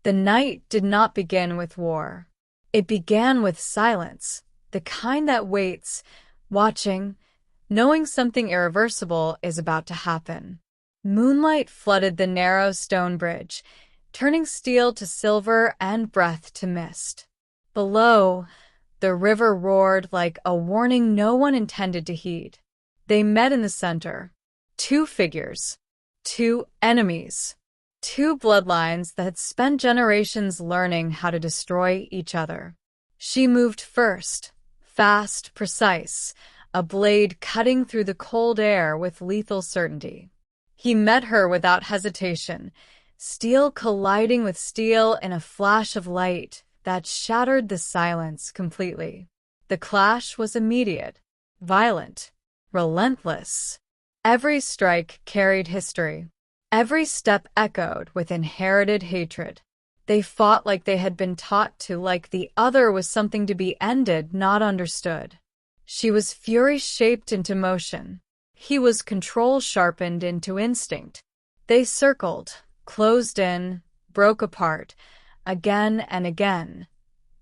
The night did not begin with war. It began with silence, the kind that waits, watching, knowing something irreversible is about to happen. Moonlight flooded the narrow stone bridge, turning steel to silver and breath to mist. Below, the river roared like a warning no one intended to heed. They met in the center. Two figures. Two enemies. Two bloodlines that had spent generations learning how to destroy each other. She moved first, fast, precise, a blade cutting through the cold air with lethal certainty. He met her without hesitation, steel colliding with steel in a flash of light that shattered the silence completely. The clash was immediate, violent, relentless. Every strike carried history. Every step echoed with inherited hatred. They fought like they had been taught to, like the other was something to be ended, not understood. She was fury shaped into motion. He was control sharpened into instinct. They circled, closed in, broke apart, again and again,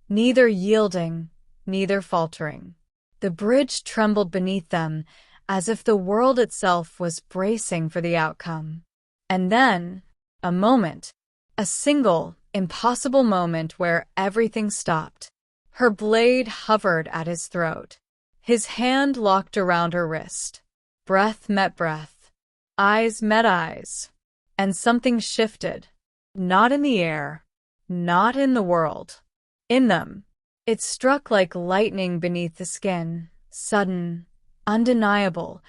neither yielding, neither faltering. The bridge trembled beneath them, as if the world itself was bracing for the outcome. And then, a moment, a single, impossible moment where everything stopped. Her blade hovered at his throat. His hand locked around her wrist. Breath met breath. Eyes met eyes. And something shifted. Not in the air. Not in the world. In them. It struck like lightning beneath the skin. Sudden, undeniable,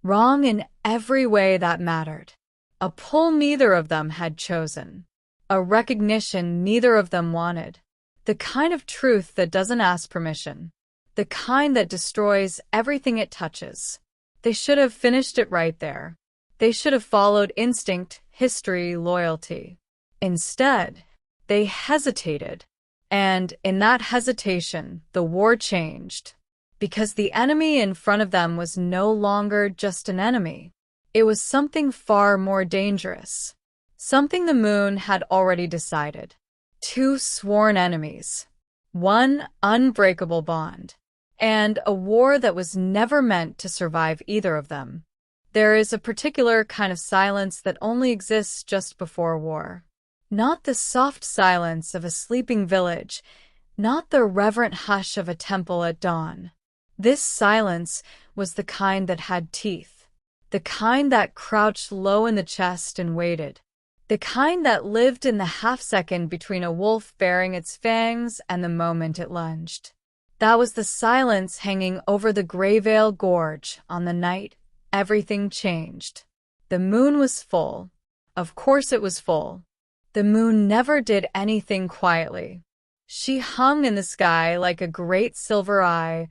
wrong in every way that mattered. A pull neither of them had chosen. A recognition neither of them wanted. The kind of truth that doesn't ask permission. The kind that destroys everything it touches. They should have finished it right there. They should have followed instinct, history, loyalty. Instead, they hesitated. And in that hesitation, the war changed. Because the enemy in front of them was no longer just an enemy. It was something far more dangerous. Something the moon had already decided. Two sworn enemies. One unbreakable bond. And a war that was never meant to survive either of them. There is a particular kind of silence that only exists just before war. Not the soft silence of a sleeping village, not the reverent hush of a temple at dawn. This silence was the kind that had teeth. The kind that crouched low in the chest and waited. The kind that lived in the half-second between a wolf baring its fangs and the moment it lunged. That was the silence hanging over the Greyvale Gorge on the night everything changed. The moon was full. Of course it was full. The moon never did anything quietly. She hung in the sky like a great silver eye,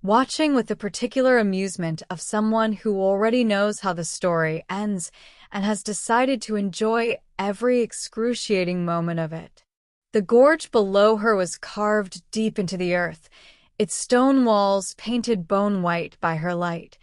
watching with the particular amusement of someone who already knows how the story ends and has decided to enjoy every excruciating moment of it. The gorge below her was carved deep into the earth, its stone walls painted bone white by her light,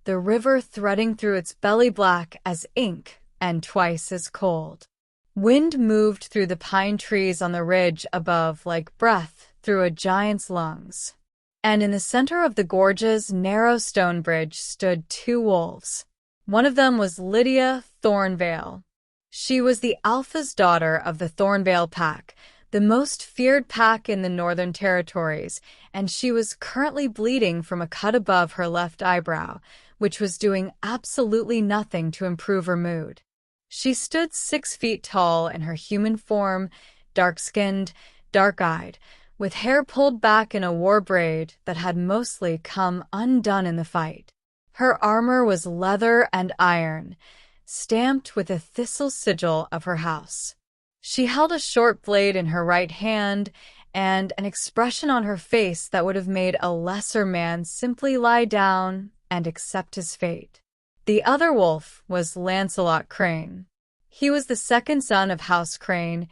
the river threading through its belly black as ink and twice as cold. Wind moved through the pine trees on the ridge above like breath through a giant's lungs. And in the center of the gorge's narrow stone bridge stood two wolves. One of them was Lydia Thornvale. She was the alpha's daughter of the Thornvale Pack, the most feared pack in the Northern Territories, and she was currently bleeding from a cut above her left eyebrow, which was doing absolutely nothing to improve her mood. She stood 6 feet tall in her human form, dark-skinned, dark-eyed, with hair pulled back in a war braid that had mostly come undone in the fight. Her armor was leather and iron, stamped with the thistle sigil of her house. She held a short blade in her right hand and an expression on her face that would have made a lesser man simply lie down and accept his fate. The other wolf was Lancelot Crane. He was the second son of House Crane,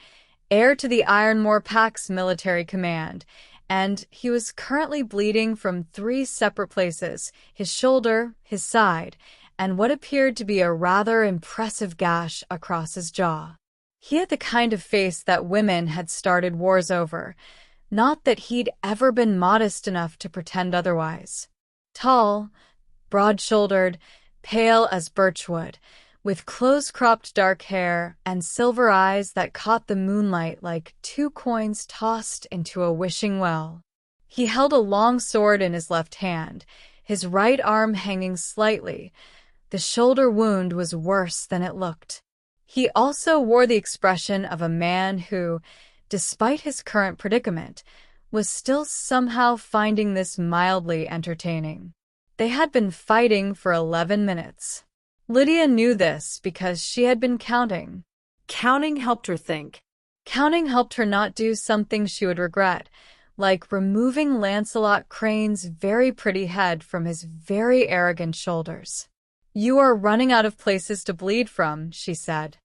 heir to the Ironmore Pack's military command, and he was currently bleeding from 3 separate places, his shoulder, his side, and what appeared to be a rather impressive gash across his jaw. He had the kind of face that women had started wars over, not that he'd ever been modest enough to pretend otherwise. Tall, broad-shouldered, pale as birchwood, with close-cropped dark hair and silver eyes that caught the moonlight like 2 coins tossed into a wishing well. He held a long sword in his left hand, his right arm hanging slightly. The shoulder wound was worse than it looked. He also wore the expression of a man who, despite his current predicament, was still somehow finding this mildly entertaining. They had been fighting for 11 minutes. Lydia knew this because she had been counting. Counting helped her think. Counting helped her not do something she would regret, like removing Lancelot Crane's very pretty head from his very arrogant shoulders. "You are running out of places to bleed from," she said.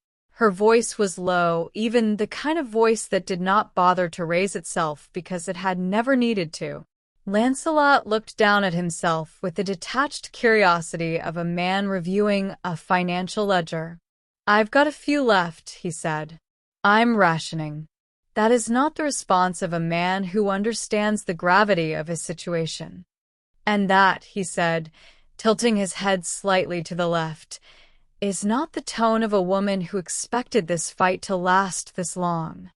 Her voice was low, even the kind of voice that did not bother to raise itself because it had never needed to. Lancelot looked down at himself with the detached curiosity of a man reviewing a financial ledger. "I've got a few left," he said. "I'm rationing." That is not the response of a man who understands the gravity of his situation. "And that," he said, tilting his head slightly to the left, "is not the tone of a woman who expected this fight to last this long."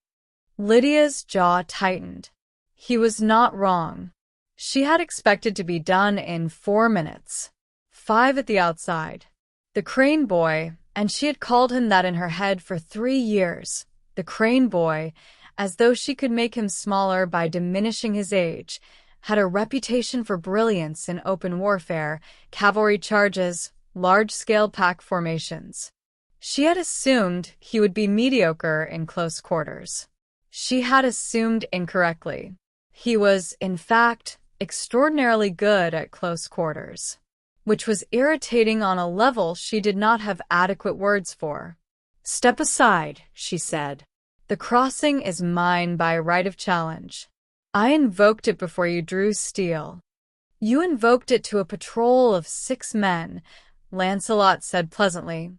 Lydia's jaw tightened. He was not wrong. She had expected to be done in 4 minutes. 5 at the outside. The Crane Boy, and she had called him that in her head for 3 years. The Crane Boy, as though she could make him smaller by diminishing his age, had a reputation for brilliance in open warfare, cavalry charges, large-scale pack formations. She had assumed he would be mediocre in close quarters. She had assumed incorrectly. He was, in fact, extraordinarily good at close quarters, which was irritating on a level she did not have adequate words for. "Step aside," she said. "The crossing is mine by right of challenge. I invoked it before you drew steel." "You invoked it to a patrol of 6 men," Lancelot said pleasantly,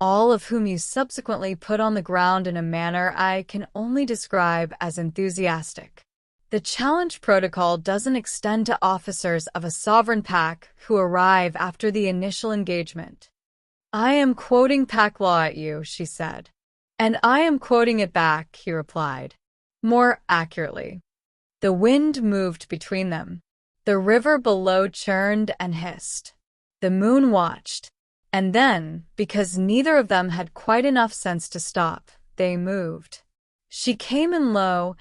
"all of whom you subsequently put on the ground in a manner I can only describe as enthusiastic. The challenge protocol doesn't extend to officers of a sovereign pack who arrive after the initial engagement." "I am quoting pack law at you," she said. "And I am quoting it back," he replied, more accurately. The wind moved between them. The river below churned and hissed. The moon watched. And then, because neither of them had quite enough sense to stop, they moved. She came in low,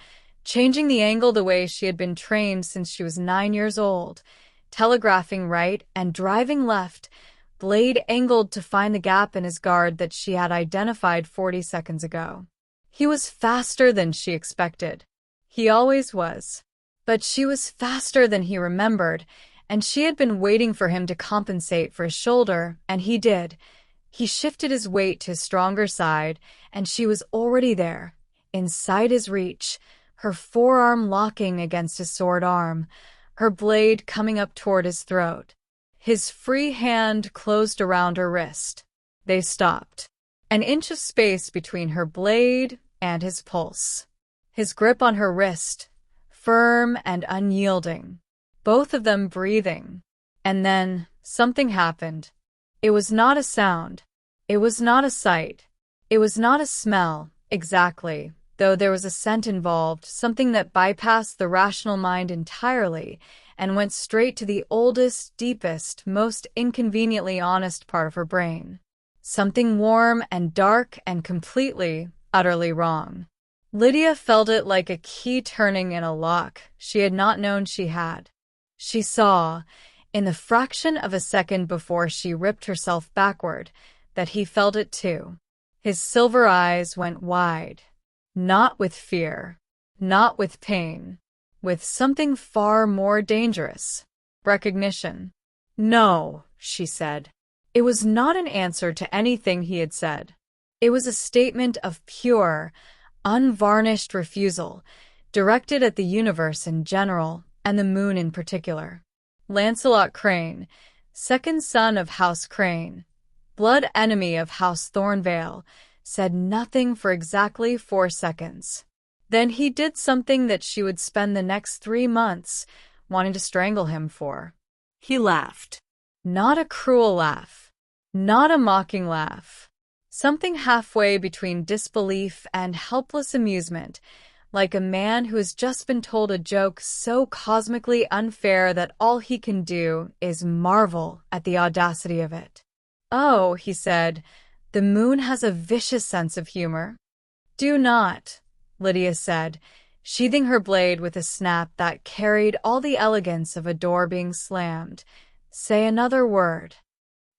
changing the angle the way she had been trained since she was 9 years old, telegraphing right and driving left, blade angled to find the gap in his guard that she had identified 40 seconds ago. He was faster than she expected. He always was. But she was faster than he remembered, and she had been waiting for him to compensate for his shoulder, and he did. He shifted his weight to his stronger side, and she was already there, inside his reach, her forearm locking against his sword arm, her blade coming up toward his throat. His free hand closed around her wrist. They stopped. An inch of space between her blade and his pulse. His grip on her wrist, firm and unyielding. Both of them breathing. And then something happened. It was not a sound. It was not a sight. It was not a smell, exactly, though there was a scent involved, something that bypassed the rational mind entirely and went straight to the oldest, deepest, most inconveniently honest part of her brain. Something warm and dark and completely, utterly wrong. Lydia felt it like a key turning in a lock she had not known she had. She saw, in the fraction of a second before she ripped herself backward, that he felt it too. His silver eyes went wide. Not with fear, not with pain, with something far more dangerous. Recognition. "No," she said. It was not an answer to anything he had said. It was a statement of pure, unvarnished refusal, directed at the universe in general and the moon in particular. Lancelot Crane, second son of House Crane, blood enemy of House Thornvale, said nothing for exactly 4 seconds. Then he did something that she would spend the next 3 months wanting to strangle him for. He laughed. Not a cruel laugh. Not a mocking laugh. Something halfway between disbelief and helpless amusement, like a man who has just been told a joke so cosmically unfair that all he can do is marvel at the audacity of it. "Oh," he said, "the moon has a vicious sense of humor." "Do not," Lydia said, sheathing her blade with a snap that carried all the elegance of a door being slammed, "say another word."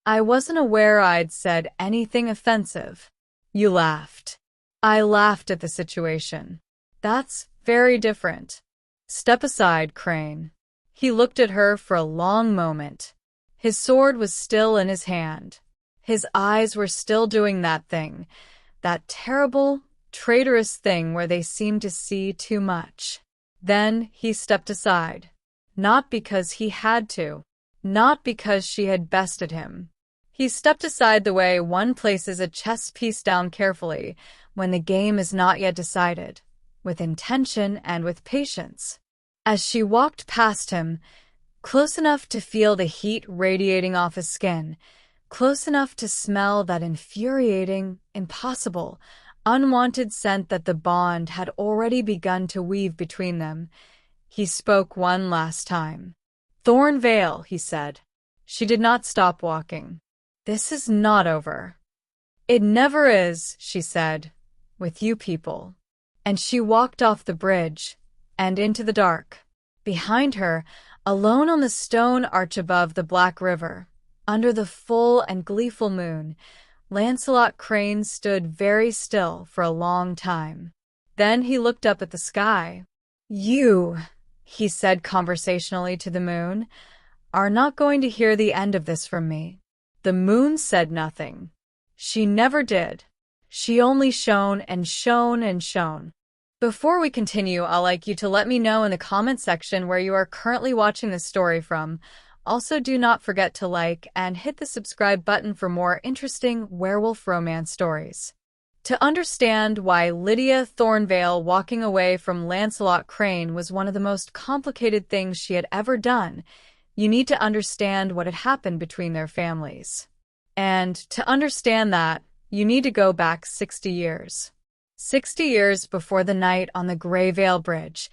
"I wasn't aware I'd said anything offensive." "You laughed." "I laughed at the situation." "That's very different." "Step aside, Crane." He looked at her for a long moment. His sword was still in his hand. His eyes were still doing that thing, that terrible, traitorous thing where they seemed to see too much. Then he stepped aside. Not because he had to. Not because she had bested him. He stepped aside the way one places a chess piece down carefully when the game is not yet decided, with intention and with patience. As she walked past him, close enough to feel the heat radiating off his skin, close enough to smell that infuriating, impossible, unwanted scent that the bond had already begun to weave between them, he spoke one last time. "Thornvale," he said. She did not stop walking. "This is not over." "It never is," she said, "with you people." And she walked off the bridge and into the dark. Behind her, alone on the stone arch above the Black River, under the full and gleeful moon, Lancelot Crane stood very still for a long time. Then he looked up at the sky. "You," he said conversationally to the moon, "are not going to hear the end of this from me." The moon said nothing. She never did. She only shone and shone and shone. Before we continue, I'd like you to let me know in the comment section where you are currently watching this story from. Also, do not forget to like and hit the subscribe button for more interesting werewolf romance stories. To understand why Lydia Thornvale walking away from Lancelot Crane was one of the most complicated things she had ever done, you need to understand what had happened between their families. And to understand that, you need to go back 60 years. 60 years before the night on the Greyvale Bridge,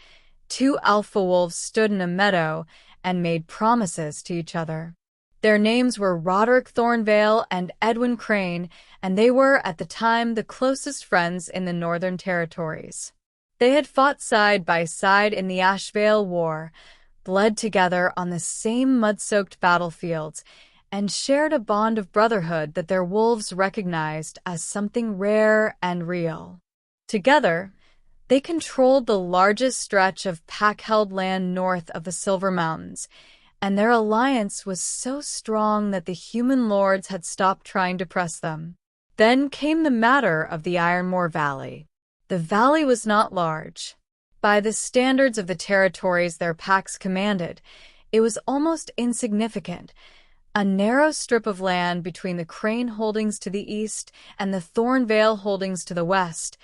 2 alpha wolves stood in a meadow and made promises to each other. Their names were Roderick Thornvale and Edwin Crane, and they were, at the time, the closest friends in the Northern Territories. They had fought side by side in the Ashvale War, bled together on the same mud-soaked battlefields, and shared a bond of brotherhood that their wolves recognized as something rare and real. Together, they controlled the largest stretch of pack-held land north of the Silver Mountains, and their alliance was so strong that the human lords had stopped trying to press them. Then came the matter of the Ironmore Valley. The valley was not large. By the standards of the territories their packs commanded, it was almost insignificant, a narrow strip of land between the Crane holdings to the east and the Thornvale holdings to the west,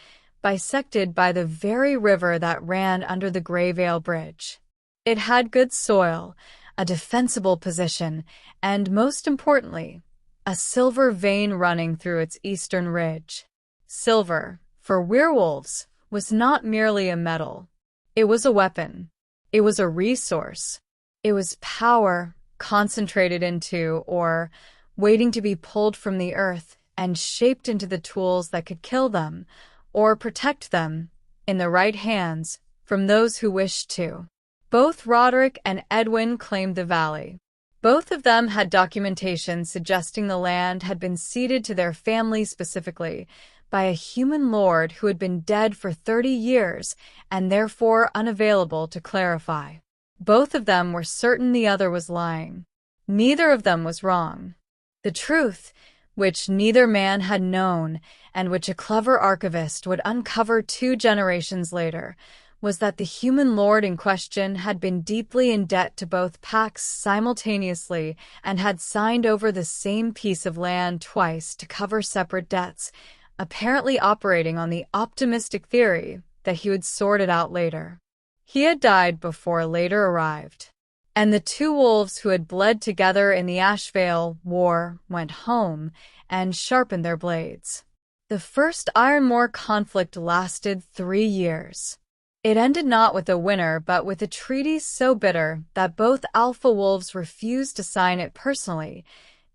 bisected by the very river that ran under the Greyvale Bridge. It had good soil, a defensible position, and, most importantly, a silver vein running through its eastern ridge. Silver, for werewolves, was not merely a metal. It was a weapon. It was a resource. It was power concentrated into, or waiting to be pulled from the earth and shaped into the tools that could kill them, or protect them, in the right hands, from those who wished to. Both Roderick and Edwin claimed the valley. Both of them had documentation suggesting the land had been ceded to their family specifically by a human lord who had been dead for 30 years and therefore unavailable to clarify. Both of them were certain the other was lying. Neither of them was wrong. The truth, which neither man had known, and which a clever archivist would uncover 2 generations later, was that the human lord in question had been deeply in debt to both packs simultaneously and had signed over the same piece of land twice to cover separate debts, apparently operating on the optimistic theory that he would sort it out later. He had died before later arrived, and the two wolves who had bled together in the Ashvale War went home and sharpened their blades. The first Ironmoor conflict lasted 3 years. It ended not with a winner but with a treaty so bitter that both alpha wolves refused to sign it personally,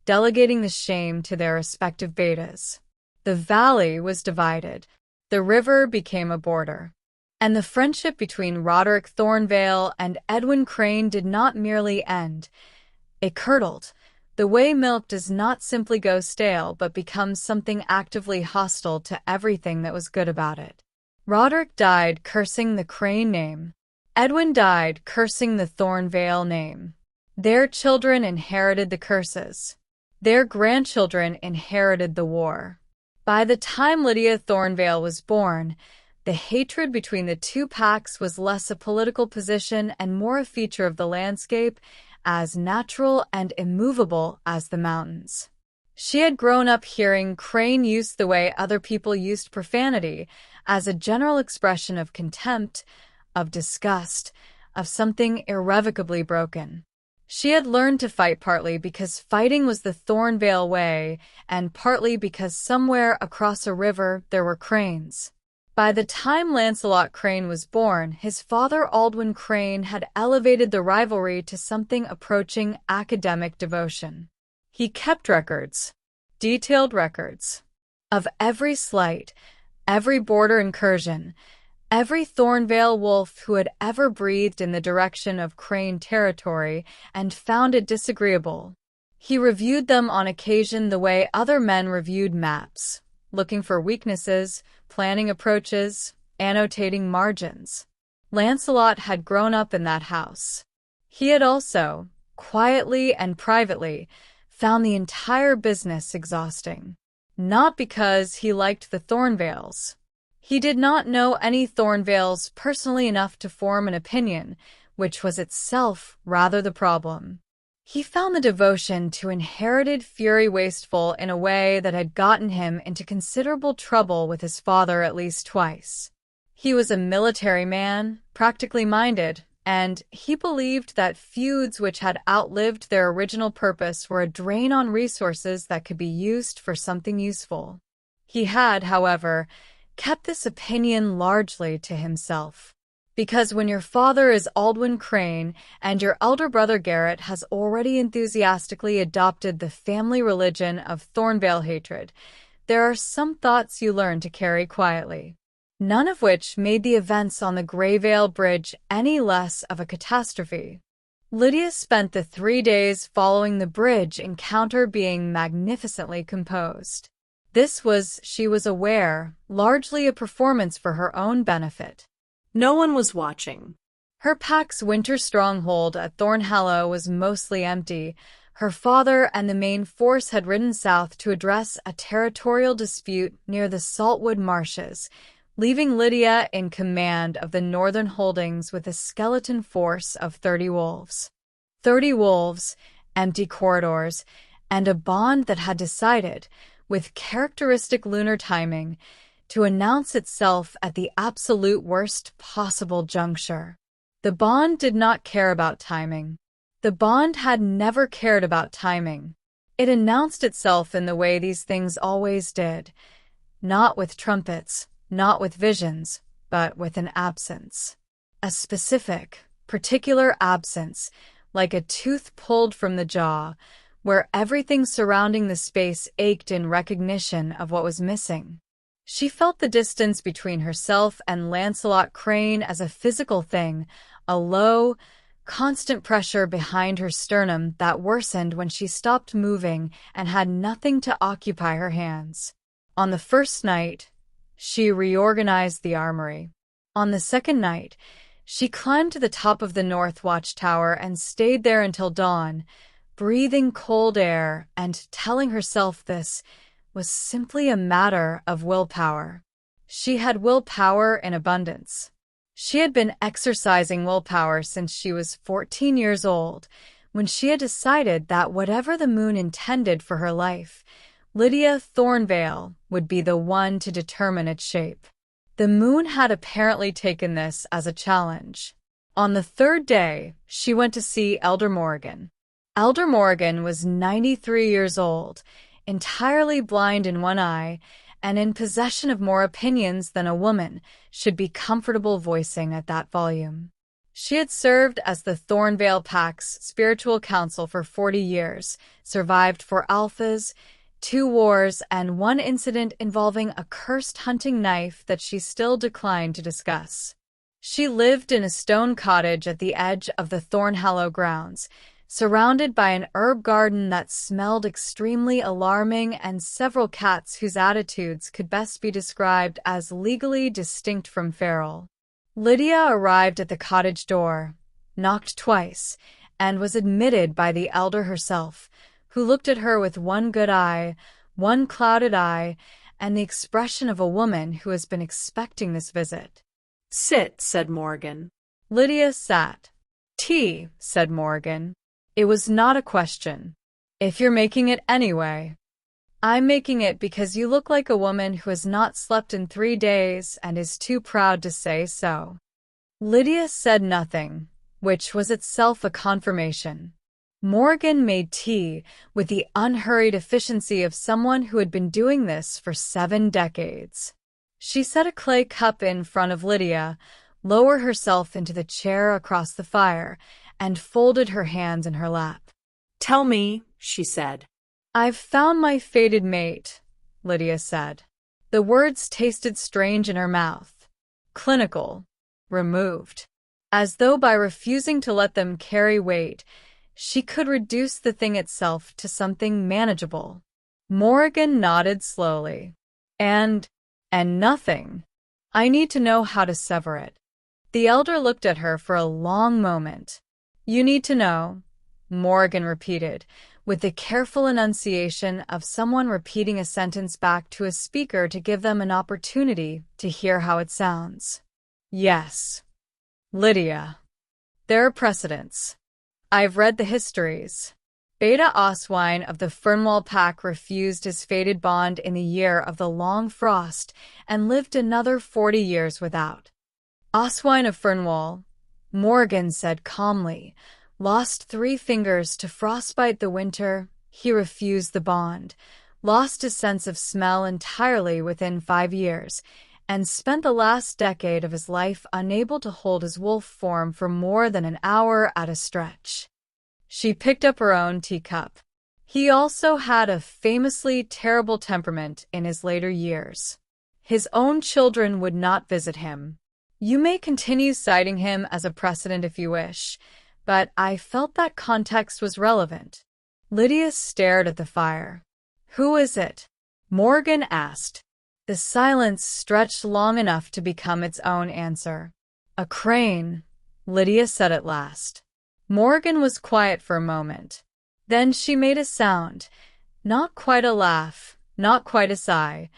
delegating the shame to their respective betas. The valley was divided. The river became a border. And the friendship between Roderick Thornvale and Edwin Crane did not merely end. It curdled, the way milk does not simply go stale but becomes something actively hostile to everything that was good about it. Roderick died cursing the Crane name. Edwin died cursing the Thornvale name. Their children inherited the curses. Their grandchildren inherited the war. By the time Lydia Thornvale was born, the hatred between the two packs was less a political position and more a feature of the landscape, as natural and immovable as the mountains. She had grown up hearing Crane use the way other people used profanity, as a general expression of contempt, of disgust, of something irrevocably broken. She had learned to fight partly because fighting was the Thornvale way, and partly because somewhere across a river there were cranes. By the time Lancelot Crane was born, his father Aldwin Crane had elevated the rivalry to something approaching academic devotion. He kept records, detailed records, of every slight, every border incursion, every Thornvale wolf who had ever breathed in the direction of Crane territory and found it disagreeable. He reviewed them on occasion the way other men reviewed maps, looking for weaknesses, planning approaches, annotating margins. Lancelot had grown up in that house. He had also, quietly and privately, found the entire business exhausting. Not because he liked the Thornvales. He did not know any Thornvales personally enough to form an opinion, which was itself rather the problem. He found the devotion to inherited fury wasteful in a way that had gotten him into considerable trouble with his father at least twice. He was a military man, practically minded, and he believed that feuds which had outlived their original purpose were a drain on resources that could be used for something useful. He had, however, kept this opinion largely to himself. Because when your father is Aldwin Crane and your elder brother Garrett has already enthusiastically adopted the family religion of Thornvale hatred, there are some thoughts you learn to carry quietly. None of which made the events on the Greyvale Bridge any less of a catastrophe. Lydia spent the 3 days following the bridge encounter being magnificently composed. This was, she was aware, largely a performance for her own benefit. No one was watching. Her pack's winter stronghold at Thornhallow was mostly empty. Her father and the main force had ridden south to address a territorial dispute near the Saltwood Marshes, leaving Lydia in command of the northern holdings with a skeleton force of 30 wolves. 30 wolves, empty corridors, and a bond that had decided, with characteristic lunar timing, to announce itself at the absolute worst possible juncture. The bond did not care about timing. The bond had never cared about timing. It announced itself in the way these things always did, not with trumpets, not with visions, but with an absence. A specific, particular absence, like a tooth pulled from the jaw, where everything surrounding the space ached in recognition of what was missing. She felt the distance between herself and Lancelot Crane as a physical thing, a low, constant pressure behind her sternum that worsened when she stopped moving and had nothing to occupy her hands. On the first night, she reorganized the armory. On the second night, she climbed to the top of the North Watchtower and stayed there until dawn, breathing cold air and telling herself this was simply a matter of willpower. She had willpower in abundance. She had been exercising willpower since she was 14 years old, when she had decided that whatever the moon intended for her life Lydia Thornvale would be the one to determine its shape. The moon had apparently taken this as a challenge. On the third day, she went to see Elder Morgan. Elder Morgan was 93 years old, entirely blind in one eye, and in possession of more opinions than a woman should be comfortable voicing at that volume. She had served as the Thornvale Pack's spiritual counsel for 40 years, survived 4 alphas, 2 wars, and 1 incident involving a cursed hunting knife that she still declined to discuss. She lived in a stone cottage at the edge of the Thornhallow grounds, surrounded by an herb garden that smelled extremely alarming and several cats whose attitudes could best be described as legally distinct from feral. Lydia arrived at the cottage door, knocked twice, and was admitted by the elder herself, who looked at her with one good eye, one clouded eye, and the expression of a woman who has been expecting this visit. Sit, said Morgan. Lydia sat. Tea, said Morgan. It was not a question. If you're making it anyway. I'm making it because you look like a woman who has not slept in 3 days and is too proud to say so. Lydia said nothing, which was itself a confirmation. Morgan made tea with the unhurried efficiency of someone who had been doing this for 7 decades. She set a clay cup in front of Lydia, lowered herself into the chair across the fire, and folded her hands in her lap. Tell me, she said. I've found my fated mate, Lydia said. The words tasted strange in her mouth. Clinical. Removed. As though by refusing to let them carry weight, she could reduce the thing itself to something manageable. Morgan nodded slowly. And nothing. I need to know how to sever it. The elder looked at her for a long moment. You need to know, Morgan repeated, with the careful enunciation of someone repeating a sentence back to a speaker to give them an opportunity to hear how it sounds. Yes. Lydia. There are precedents. I've read the histories. Beta Oswine of the Thornvale Pack refused his fated bond in the year of the long frost and lived another 40 years without. Oswine of Thornvale, Morgan said calmly, lost 3 fingers to frostbite the winter. He refused the bond, lost his sense of smell entirely within 5 years, and spent the last decade of his life unable to hold his wolf form for more than an hour at a stretch. She picked up her own teacup. He also had a famously terrible temperament in his later years. His own children would not visit him. You may continue citing him as a precedent if you wish, but I felt that context was relevant. Lydia stared at the fire. Who is it? Morgan asked. The silence stretched long enough to become its own answer. A crane, Lydia said at last. Morgan was quiet for a moment. Then she made a sound, not quite a laugh, not quite a sigh,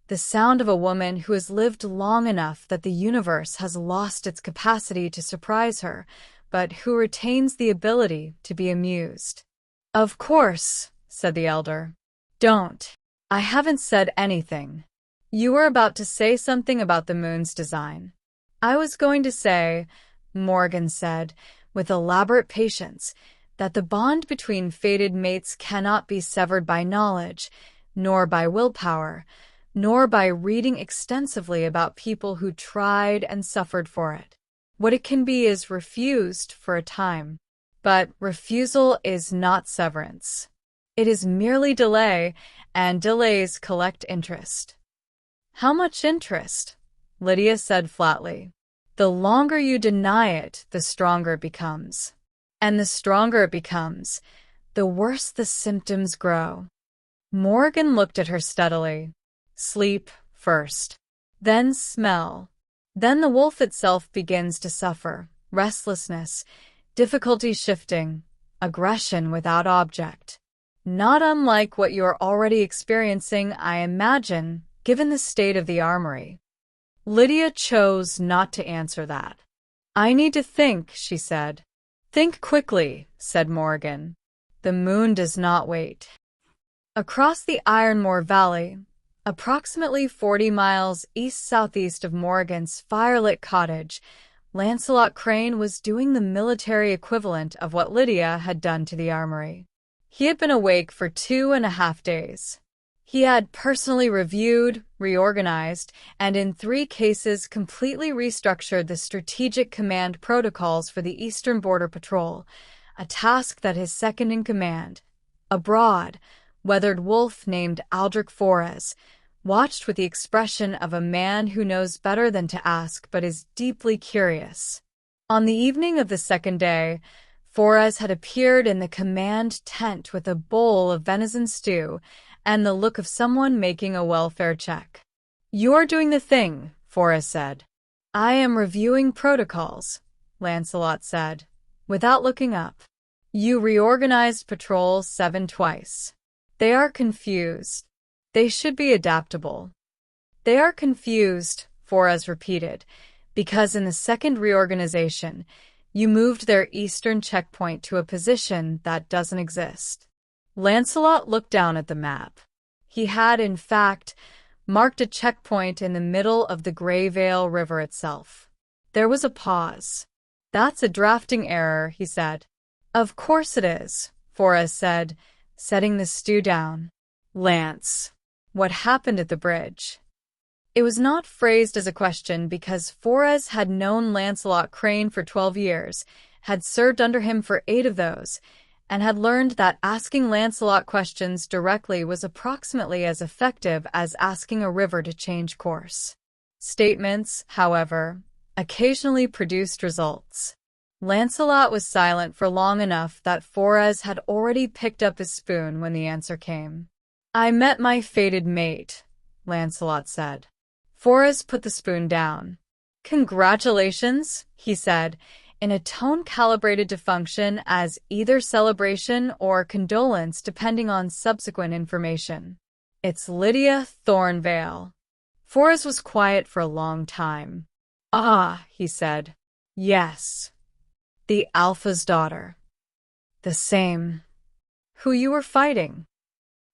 the sound of a woman who has lived long enough that the universe has lost its capacity to surprise her, but who retains the ability to be amused. Of course, said the elder. Don't. I haven't said anything. You were about to say something about the moon's design. I was going to say, Morgan said, with elaborate patience, that the bond between fated mates cannot be severed by knowledge, nor by willpower, nor by reading extensively about people who tried and suffered for it. What it can be is refused for a time. But refusal is not severance. It is merely delay, and delays collect interest. How much interest? Lydia said flatly. The longer you deny it, the stronger it becomes. And the stronger it becomes, the worse the symptoms grow. Morgan looked at her steadily. Sleep first, then smell. Then the wolf itself begins to suffer, restlessness, difficulty shifting, aggression without object. Not unlike what you're already experiencing, I imagine, given the state of the armory. Lydia chose not to answer that. I need to think, she said. Think quickly, said Morgan. The moon does not wait. Across the Ironmore Valley, approximately 40 miles east-southeast of Morgan's firelit cottage, Lancelot Crane was doing the military equivalent of what Lydia had done to the armory. He had been awake for 2.5 days. He had personally reviewed, reorganized, and in 3 cases completely restructured the strategic command protocols for the Eastern Border Patrol, a task that his second-in-command, a broad, weathered wolf named Aldrich Forres, watched with the expression of a man who knows better than to ask but is deeply curious. On the evening of the second day, Forres had appeared in the command tent with a bowl of venison stew and the look of someone making a welfare check. "You're doing the thing," Forres said. "I am reviewing protocols," Lancelot said, without looking up. "You reorganized Patrol 7 twice. They are confused. They should be adaptable." "They are confused," Forres repeated, "because in the second reorganization, you moved their eastern checkpoint to a position that doesn't exist." Lancelot looked down at the map. He had, in fact, marked a checkpoint in the middle of the Greyvale River itself. There was a pause. "That's a drafting error," he said. "Of course it is," Forres said, setting the stew down. "Lance, what happened at the bridge?" It was not phrased as a question because Forres had known Lancelot Crane for 12 years, had served under him for 8 of those, and had learned that asking Lancelot questions directly was approximately as effective as asking a river to change course. Statements, however, occasionally produced results. Lancelot was silent for long enough that Forres had already picked up his spoon when the answer came. "I met my fated mate," Lancelot said. Forres put the spoon down. "Congratulations," he said, in a tone calibrated to function as either celebration or condolence depending on subsequent information. "It's Lydia Thornvale." Forres was quiet for a long time. "Ah," he said. "Yes. The Alpha's daughter." "The same. Who you were fighting?"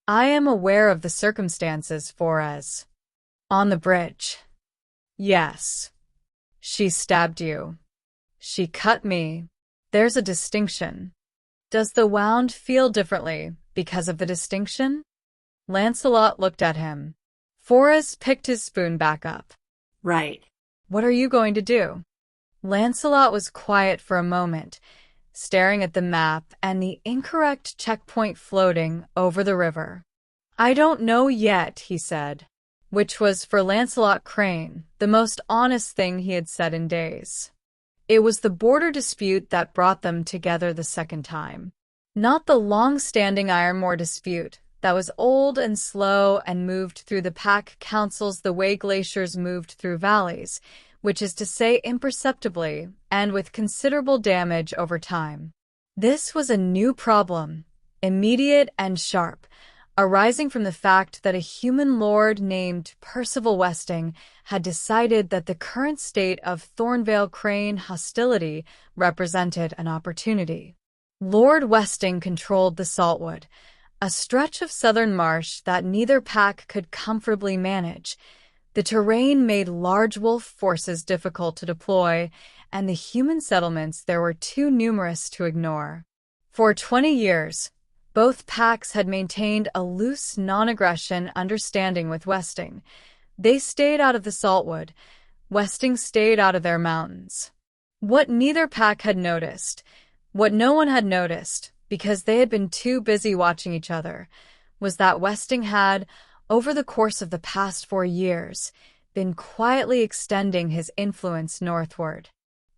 "I am aware of the circumstances, Forres." "On the bridge." "Yes. She stabbed you." "She cut me." "There's a distinction." "Does the wound feel differently because of the distinction?" Lancelot looked at him. Forres picked his spoon back up. "Right." "What are you going to do?" Lancelot was quiet for a moment, staring at the map and the incorrect checkpoint floating over the river. "I don't know yet," he said, which was for Lancelot Crane the most honest thing he had said in days. It was the border dispute that brought them together the second time. Not the long-standing Ironmore dispute that was old and slow and moved through the pack councils the way glaciers moved through valleys, which is to say imperceptibly and with considerable damage over time. This was a new problem, immediate and sharp, arising from the fact that a human lord named Percival Westing had decided that the current state of Thornvale Crane hostility represented an opportunity. Lord Westing controlled the Saltwood, a stretch of southern marsh that neither pack could comfortably manage. The terrain made large wolf forces difficult to deploy, and the human settlements there were too numerous to ignore. For 20 years, both packs had maintained a loose non-aggression understanding with Westing. They stayed out of the Saltwood. Westing stayed out of their mountains. What neither pack had noticed, what no one had noticed, because they had been too busy watching each other, was that Westing had, over the course of the past 4 years, been quietly extending his influence northward.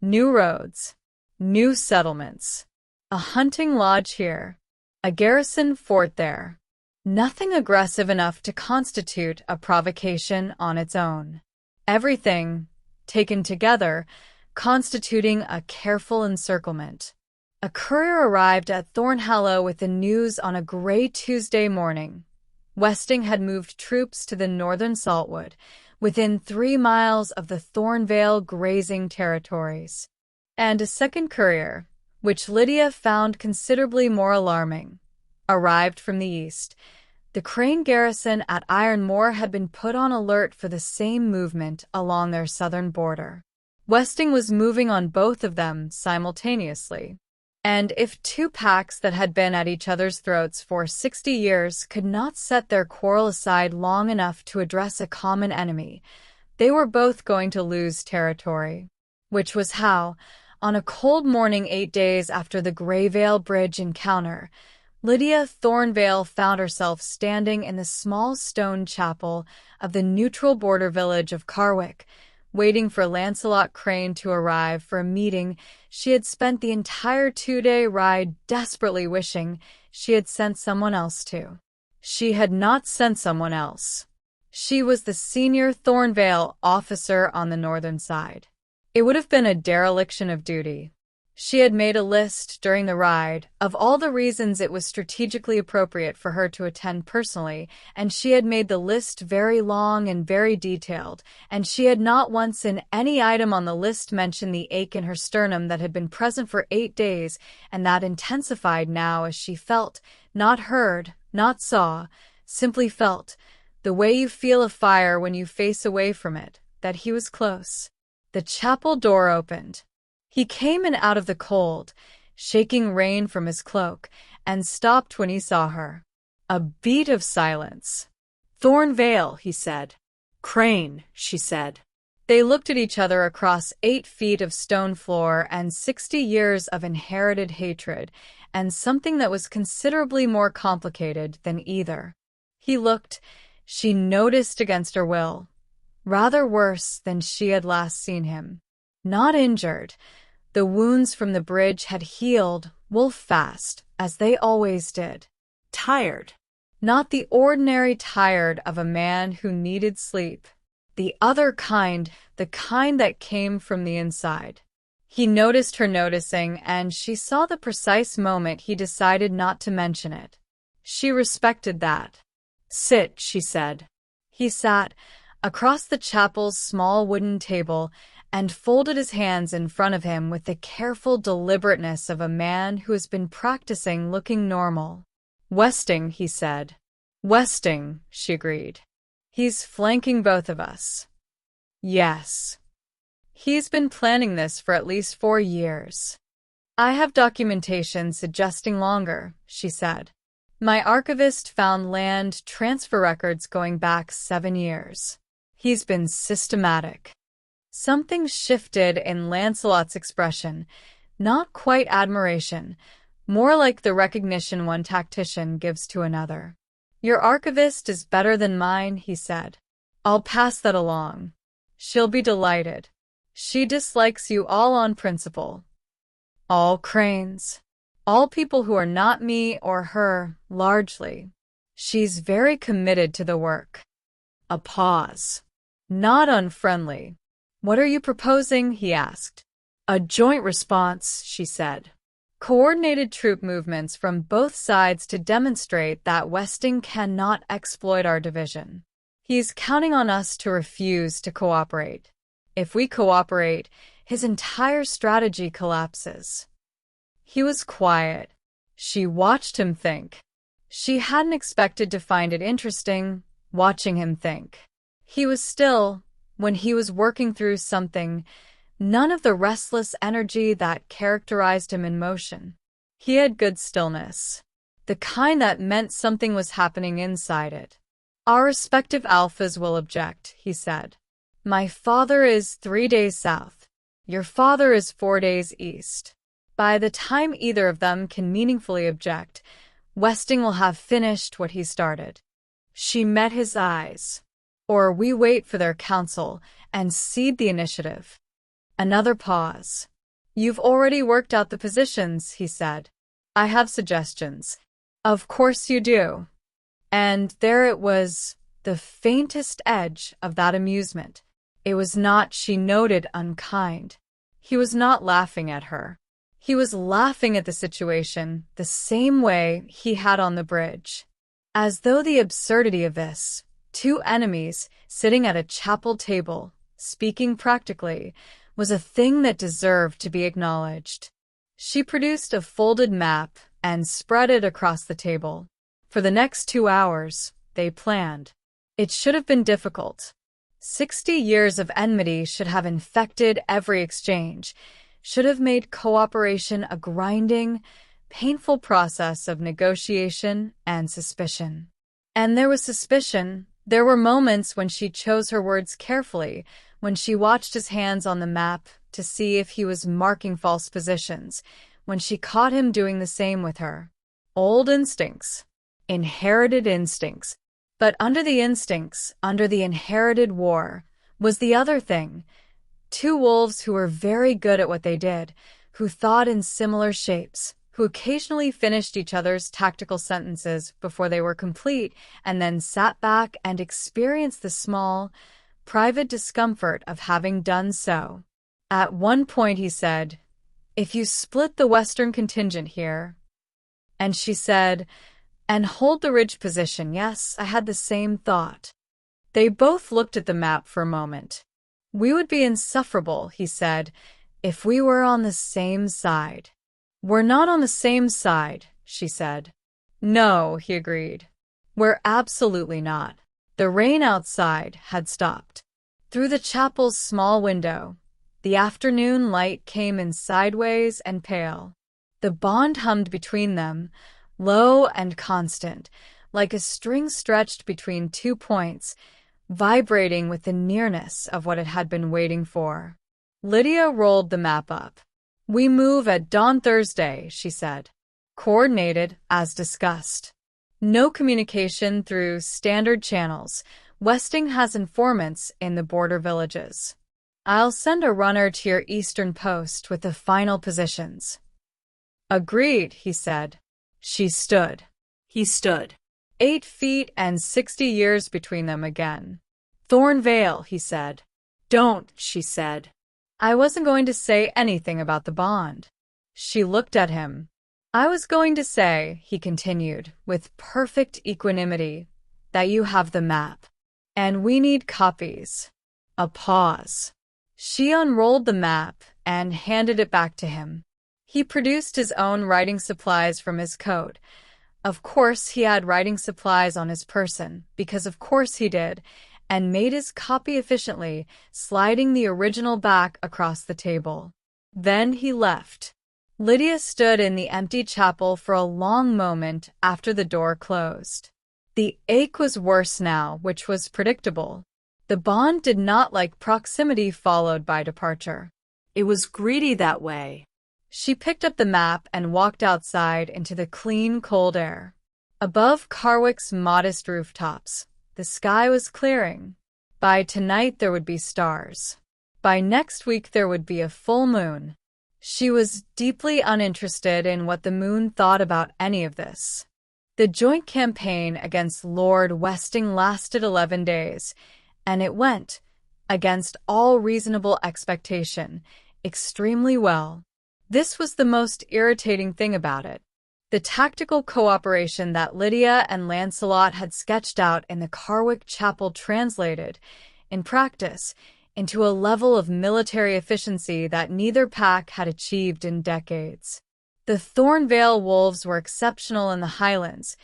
New roads, new settlements, a hunting lodge here, a garrison fort there. Nothing aggressive enough to constitute a provocation on its own. Everything, taken together, constituting a careful encirclement. A courier arrived at Thornhallow with the news on a gray Tuesday morning. Westing had moved troops to the northern Saltwood, within 3 miles of the Thornvale grazing territories. And a second courier, which Lydia found considerably more alarming, arrived from the east. The Crane garrison at Iron Moor had been put on alert for the same movement along their southern border. Westing was moving on both of them simultaneously. And if two packs that had been at each other's throats for 60 years could not set their quarrel aside long enough to address a common enemy, they were both going to lose territory. Which was how, on a cold morning 8 days after the Greyvale Bridge encounter, Lydia Thornvale found herself standing in the small stone chapel of the neutral border village of Carwick, waiting for Lancelot Crane to arrive for a meeting she had spent the entire 2-day ride desperately wishing she had sent someone else to. She had not sent someone else. She was the senior Thornvale officer on the northern side. It would have been a dereliction of duty. She had made a list during the ride of all the reasons it was strategically appropriate for her to attend personally, and she had made the list very long and very detailed, and she had not once in any item on the list mentioned the ache in her sternum that had been present for 8 days, and that intensified now as she felt, not heard, not saw, simply felt, the way you feel a fire when you face away from it, that he was close. The chapel door opened. He came in out of the cold, shaking rain from his cloak, and stopped when he saw her. A beat of silence. "Thornvale," he said. "Crane," she said. They looked at each other across 8 feet of stone floor and 60 years of inherited hatred, and something that was considerably more complicated than either. He looked, she noticed against her will, rather worse than she had last seen him. Not injured. The wounds from the bridge had healed wolf-fast, as they always did. Tired. Not the ordinary tired of a man who needed sleep. The other kind, the kind that came from the inside. He noticed her noticing, and she saw the precise moment he decided not to mention it. She respected that. "Sit," she said. He sat, across the chapel's small wooden table, and folded his hands in front of him with the careful deliberateness of a man who has been practicing looking normal. "Westing," he said. "Westing," she agreed. "He's flanking both of us." "Yes. He's been planning this for at least 4 years. I have documentation suggesting longer," she said. "My archivist found land transfer records going back 7 years. He's been systematic." Something shifted in Lancelot's expression, not quite admiration, more like the recognition one tactician gives to another. "Your archivist is better than mine," he said. "I'll pass that along. She'll be delighted. She dislikes you all on principle. All Cranes. All people who are not me or her, largely. She's very committed to the work." A pause. "Not unfriendly. What are you proposing?" he asked. "A joint response," she said. "Coordinated troop movements from both sides to demonstrate that Westing cannot exploit our division. He's counting on us to refuse to cooperate. If we cooperate, his entire strategy collapses." He was quiet. She watched him think. She hadn't expected to find it interesting, watching him think. He was still, when he was working through something, none of the restless energy that characterized him in motion. He had good stillness, the kind that meant something was happening inside it. "Our respective alphas will object," he said. "My father is 3 days south. Your father is 4 days east. By the time either of them can meaningfully object, Westing will have finished what he started." She met his eyes. "Or we wait for their counsel and cede the initiative." Another pause. "You've already worked out the positions," he said. "I have suggestions." "Of course you do." And there it was, the faintest edge of that amusement. It was not, she noted, unkind. He was not laughing at her. He was laughing at the situation the same way he had on the bridge. As though the absurdity of this, 2 enemies sitting at a chapel table, speaking practically, was a thing that deserved to be acknowledged. She produced a folded map and spread it across the table. For the next 2 hours, they planned. It should have been difficult. 60 years of enmity should have infected every exchange, should have made cooperation a grinding, painful process of negotiation and suspicion. And there was suspicion. There were moments when she chose her words carefully, when she watched his hands on the map to see if he was marking false positions, when she caught him doing the same with her. Old instincts. Inherited instincts. But under the instincts, under the inherited war, was the other thing. 2 wolves who were very good at what they did, who thought in similar shapes, who occasionally finished each other's tactical sentences before they were complete, and then sat back and experienced the small, private discomfort of having done so. At one point he said, "If you split the western contingent here," and she said, "and hold the ridge position." Yes, I had the same thought. They both looked at the map for a moment. "We would be insufferable," he said, "if we were on the same side." "We're not on the same side," she said. "No," he agreed. "We're absolutely not." The rain outside had stopped. Through the chapel's small window, the afternoon light came in sideways and pale. The bond hummed between them, low and constant, like a string stretched between 2 points, vibrating with the nearness of what it had been waiting for. Lydia rolled the map up. "We move at dawn Thursday," she said. "Coordinated as discussed. No communication through standard channels. Westing has informants in the border villages. I'll send a runner to your eastern post with the final positions." "Agreed," he said. She stood. He stood. 8 feet and 60 years between them again. "Thornvale," he said. "Don't," she said. "I wasn't going to say anything about the bond." She looked at him. "I was going to say," he continued, with perfect equanimity, "that you have the map. And we need copies." A pause. She unrolled the map and handed it back to him. He produced his own writing supplies from his coat. Of course he had writing supplies on his person, because of course he did, and made his copy efficiently, sliding the original back across the table. Then he left. Lydia stood in the empty chapel for a long moment after the door closed. The ache was worse now, which was predictable. The bond did not like proximity followed by departure. It was greedy that way. She picked up the map and walked outside into the clean, cold air. Above Carwick's modest rooftops, the sky was clearing. By tonight there would be stars. By next week there would be a full moon. She was deeply uninterested in what the moon thought about any of this. The joint campaign against Lord Westing lasted 11 days, and it went, against all reasonable expectation, extremely well. This was the most irritating thing about it. The tactical cooperation that Lydia and Lancelot had sketched out in the Carwick Chapel translated, in practice, into a level of military efficiency that neither pack had achieved in decades. The Thornvale wolves were exceptional in the highlands,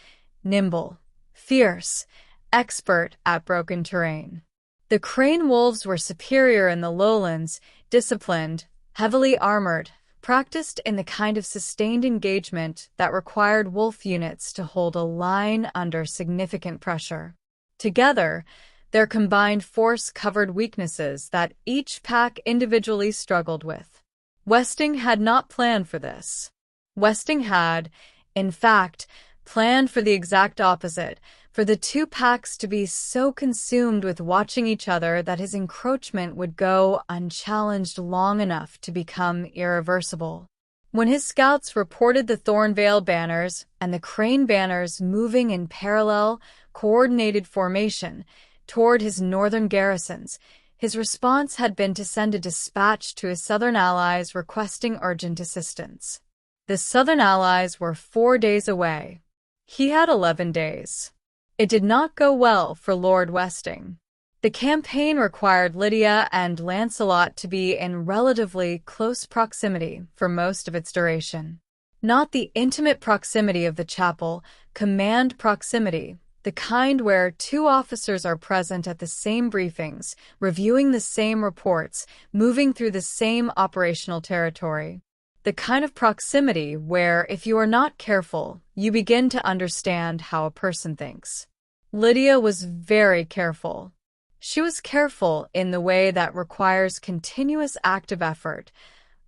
nimble, fierce, expert at broken terrain. The crane wolves were superior in the lowlands, disciplined, heavily armored, practiced in the kind of sustained engagement that required wolf units to hold a line under significant pressure. Together, their combined force covered weaknesses that each pack individually struggled with. Westing had not planned for this. Westing had, in fact, planned for the exact opposite, for the 2 packs to be so consumed with watching each other that his encroachment would go unchallenged long enough to become irreversible. When his scouts reported the Thornvale banners and the Crane banners moving in parallel, coordinated formation toward his northern garrisons, his response had been to send a dispatch to his southern allies requesting urgent assistance. The southern allies were 4 days away. He had 11 days. It did not go well for Lord Westing. The campaign required Lydia and Lancelot to be in relatively close proximity for most of its duration. Not the intimate proximity of the chapel, command proximity, the kind where two officers are present at the same briefings, reviewing the same reports, moving through the same operational territory. The kind of proximity where, if you are not careful, you begin to understand how a person thinks. Lydia was very careful. She was careful in the way that requires continuous active effort,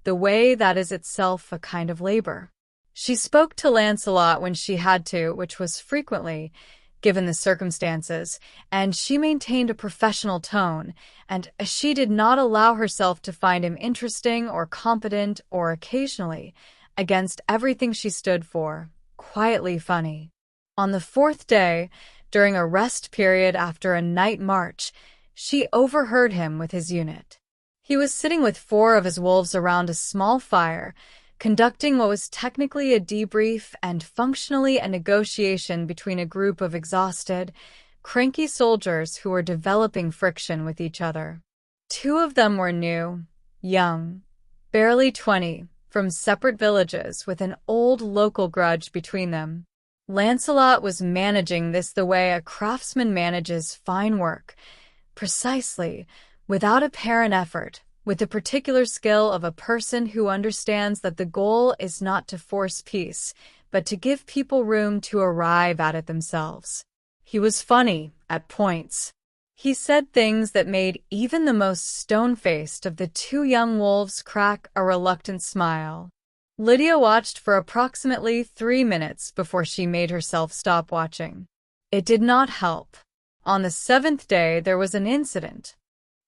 the way that is itself a kind of labor. She spoke to Lancelot when she had to, which was frequently, given the circumstances, and she maintained a professional tone, and she did not allow herself to find him interesting or competent or occasionally, against everything she stood for, quietly funny. On the fourth day, during a rest period after a night march, she overheard him with his unit. He was sitting with 4 of his wolves around a small fire, conducting what was technically a debrief and functionally a negotiation between a group of exhausted, cranky soldiers who were developing friction with each other. 2 of them were new, young, barely 20, from separate villages with an old local grudge between them. Lancelot was managing this the way a craftsman manages fine work, precisely, without apparent effort, with the particular skill of a person who understands that the goal is not to force peace, but to give people room to arrive at it themselves. He was funny, at points. He said things that made even the most stone-faced of the 2 young wolves crack a reluctant smile. Lydia watched for approximately 3 minutes before she made herself stop watching. It did not help. On the 7th day, there was an incident.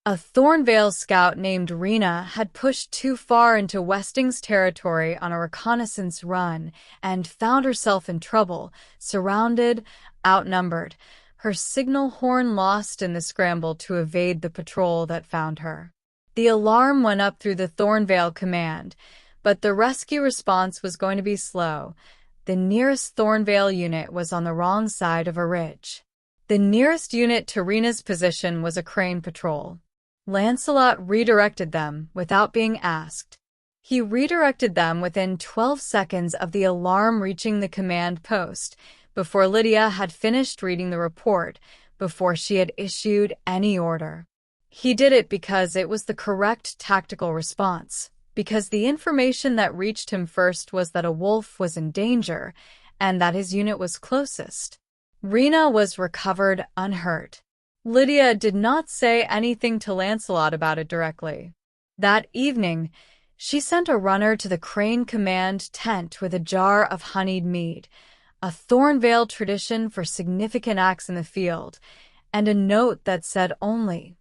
A Thornvale scout named Rena had pushed too far into Westing's territory on a reconnaissance run and found herself in trouble, surrounded, outnumbered, her signal horn lost in the scramble to evade the patrol that found her. The alarm went up through the Thornvale command, but the rescue response was going to be slow. The nearest Thornvale unit was on the wrong side of a ridge. The nearest unit to Rena's position was a crane patrol. Lancelot redirected them without being asked. He redirected them within 12 seconds of the alarm reaching the command post, before Lydia had finished reading the report, before she had issued any order. He did it because it was the correct tactical response, because the information that reached him first was that a wolf was in danger, and that his unit was closest. Rena was recovered unhurt. Lydia did not say anything to Lancelot about it directly. That evening, she sent a runner to the Crane Command tent with a jar of honeyed mead, a Thornvale tradition for significant acts in the field, and a note that said only,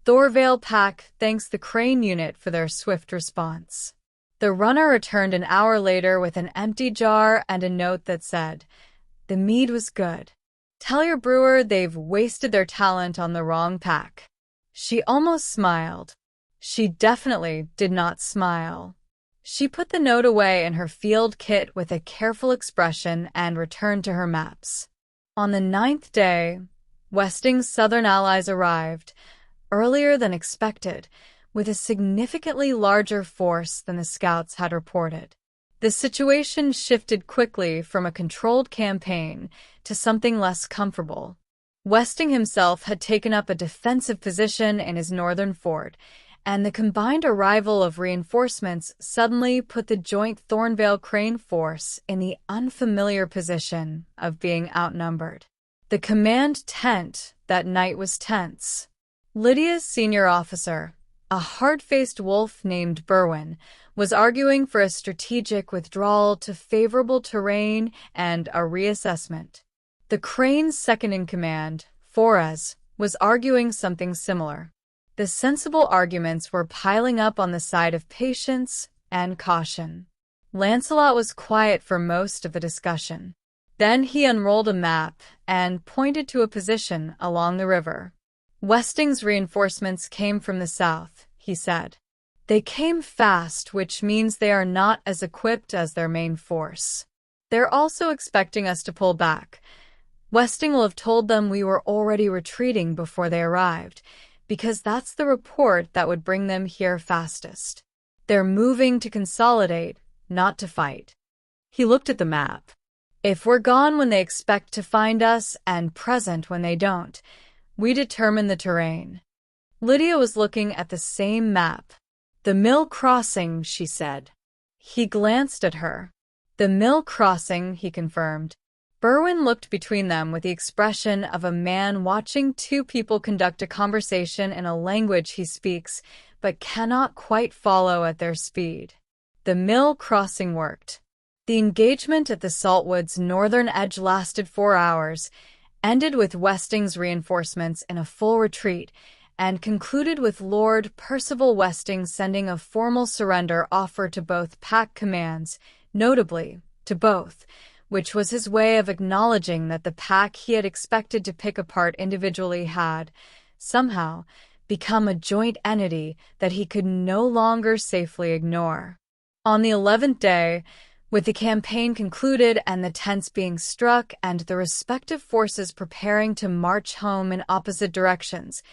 "Thornvale Pack thanks the Crane unit for their swift response." The runner returned an hour later with an empty jar and a note that said, "The mead was good. Tell your brewer they've wasted their talent on the wrong pack." She almost smiled. She definitely did not smile. She put the note away in her field kit with a careful expression and returned to her maps. On the 9th day, Westing's southern allies arrived, earlier than expected, with a significantly larger force than the scouts had reported. The situation shifted quickly from a controlled campaign to something less comfortable. Westing himself had taken up a defensive position in his northern fort, and the combined arrival of reinforcements suddenly put the joint Thornvale Crane force in the unfamiliar position of being outnumbered. The command tent that night was tense. Lydia's senior officer, a hard-faced wolf named Berwin, was arguing for a strategic withdrawal to favorable terrain and a reassessment. The Crane's second-in-command, Forez, was arguing something similar. The sensible arguments were piling up on the side of patience and caution. Lancelot was quiet for most of the discussion. Then he unrolled a map and pointed to a position along the river. "Westing's reinforcements came from the south," he said. "They came fast, which means they are not as equipped as their main force. They're also expecting us to pull back. Westing will have told them we were already retreating before they arrived, because that's the report that would bring them here fastest. They're moving to consolidate, not to fight." He looked at the map. If we're gone when they expect to find us and present when they don't, we determine the terrain. Lydia was looking at the same map. The mill crossing, she said. He glanced at her. The mill crossing, he confirmed. Berwin looked between them with the expression of a man watching two people conduct a conversation in a language he speaks but cannot quite follow at their speed. The mill crossing worked. The engagement at the Saltwood's northern edge lasted 4 hours, ended with Westing's reinforcements in a full retreat, and concluded with Lord Percival Westing sending a formal surrender offer to both pack commands, notably to both, which was his way of acknowledging that the pack he had expected to pick apart individually had, somehow, become a joint entity that he could no longer safely ignore. On the 11th day, with the campaign concluded and the tents being struck and the respective forces preparing to march home in opposite directions,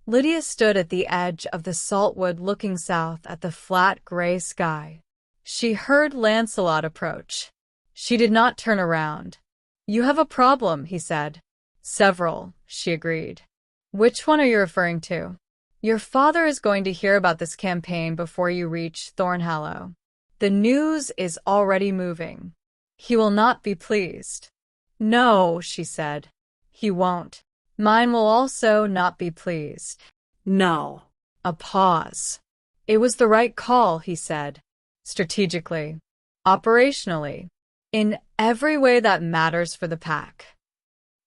Lydia stood at the edge of the Saltwood looking south at the flat gray sky. She heard Lancelot approach. She did not turn around. "You have a problem," he said. "Several," she agreed. "Which one are you referring to?" "Your father is going to hear about this campaign before you reach Thornhallow. The news is already moving. He will not be pleased." "No," she said. "He won't. Mine will also not be pleased." "No." A pause. "It was the right call," he said. "Strategically. Operationally. In every way that matters for the pack."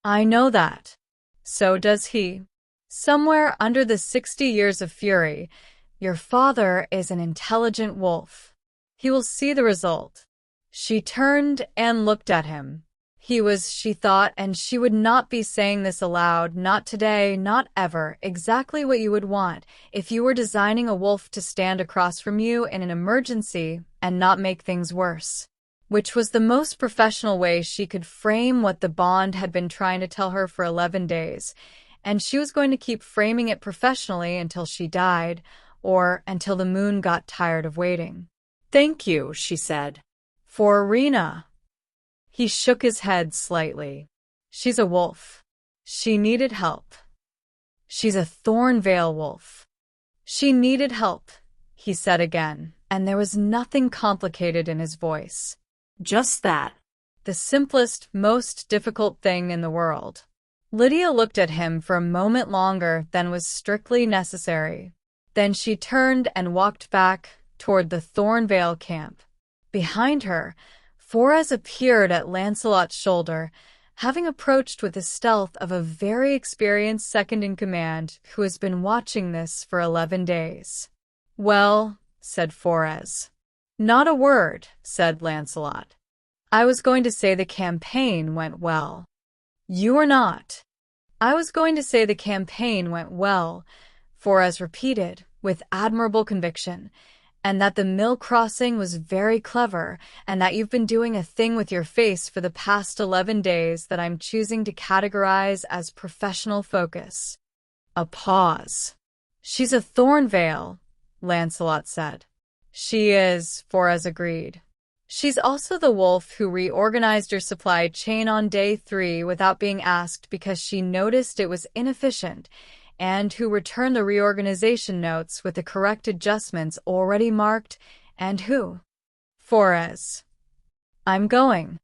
"I know that. So does he. Somewhere under the 60 years of fury, your father is an intelligent wolf. He will see the result." She turned and looked at him. He was, she thought, and she would not be saying this aloud, not today, not ever, exactly what you would want if you were designing a wolf to stand across from you in an emergency and not make things worse. Which was the most professional way she could frame what the Bond had been trying to tell her for 11 days, and she was going to keep framing it professionally until she died, or until the moon got tired of waiting. "Thank you," she said. "For Rena." He shook his head slightly. "She's a wolf. She needed help. She's a Thornvale wolf. She needed help," he said again, and there was nothing complicated in his voice. "Just that. The simplest, most difficult thing in the world." Lydia looked at him for a moment longer than was strictly necessary. Then she turned and walked back toward the Thornvale camp. Behind her, Forres appeared at Lancelot's shoulder, having approached with the stealth of a very experienced second-in-command who has been watching this for 11 days. "Well," said Forres. "Not a word," said Lancelot. "I was going to say the campaign went well." "You are not." "I was going to say the campaign went well," Forres repeated, with admirable conviction, "and that the mill crossing was very clever, and that you've been doing a thing with your face for the past 11 days that I'm choosing to categorize as professional focus." A pause. "She's a Thornvale," Lancelot said. "She is," Forres agreed. "She's also the wolf who reorganized your supply chain on day 3 without being asked because she noticed it was inefficient, and who returned the reorganization notes with the correct adjustments already marked, and who?" Forres. I'm going.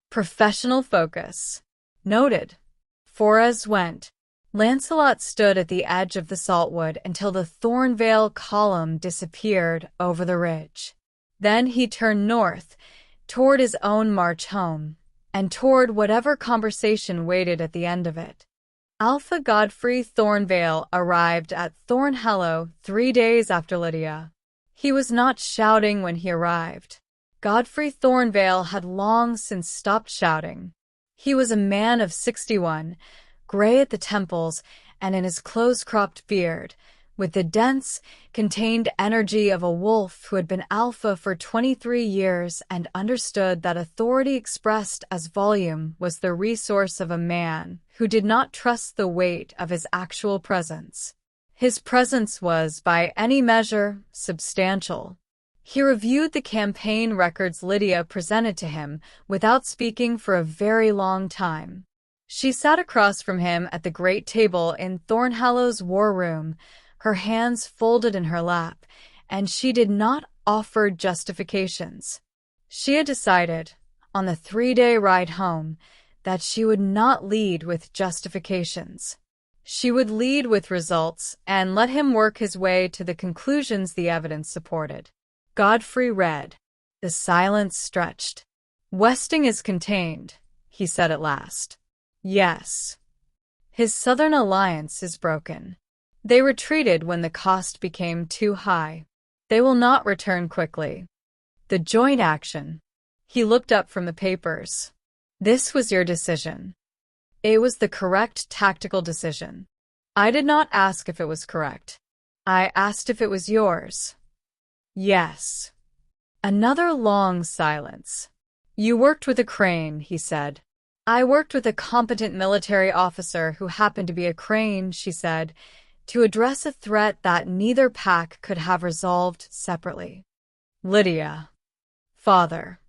Professional focus." "Noted." Forres went. Lancelot stood at the edge of the Saltwood until the Thornvale column disappeared over the ridge. Then he turned north, toward his own march home, and toward whatever conversation waited at the end of it. Alpha Godfrey Thornvale arrived at Thornhallow 3 days after Lydia. He was not shouting when he arrived. Godfrey Thornvale had long since stopped shouting. He was a man of 61, gray at the temples and in his close-cropped beard, with the dense, contained energy of a wolf who had been alpha for 23 years and understood that authority expressed as volume was the resource of a man who did not trust the weight of his actual presence. His presence was, by any measure, substantial. He reviewed the campaign records Lydia presented to him without speaking for a very long time. She sat across from him at the great table in Thornhallow's war room, her hands folded in her lap, and she did not offer justifications. She had decided, on the 3-day ride home, that she would not lead with justifications. She would lead with results and let him work his way to the conclusions the evidence supported. Godfrey read. The silence stretched. "Westing is contained," he said at last. "Yes. His southern alliance is broken. They retreated when the cost became too high. They will not return quickly. The joint action." He looked up from the papers. "This was your decision." "It was the correct tactical decision." "I did not ask if it was correct. I asked if it was yours." "Yes." Another long silence. "You worked with a Crane," he said. "I worked with a competent military officer who happened to be a Crane," she said, "to address a threat that neither pack could have resolved separately." "Lydia." "Father."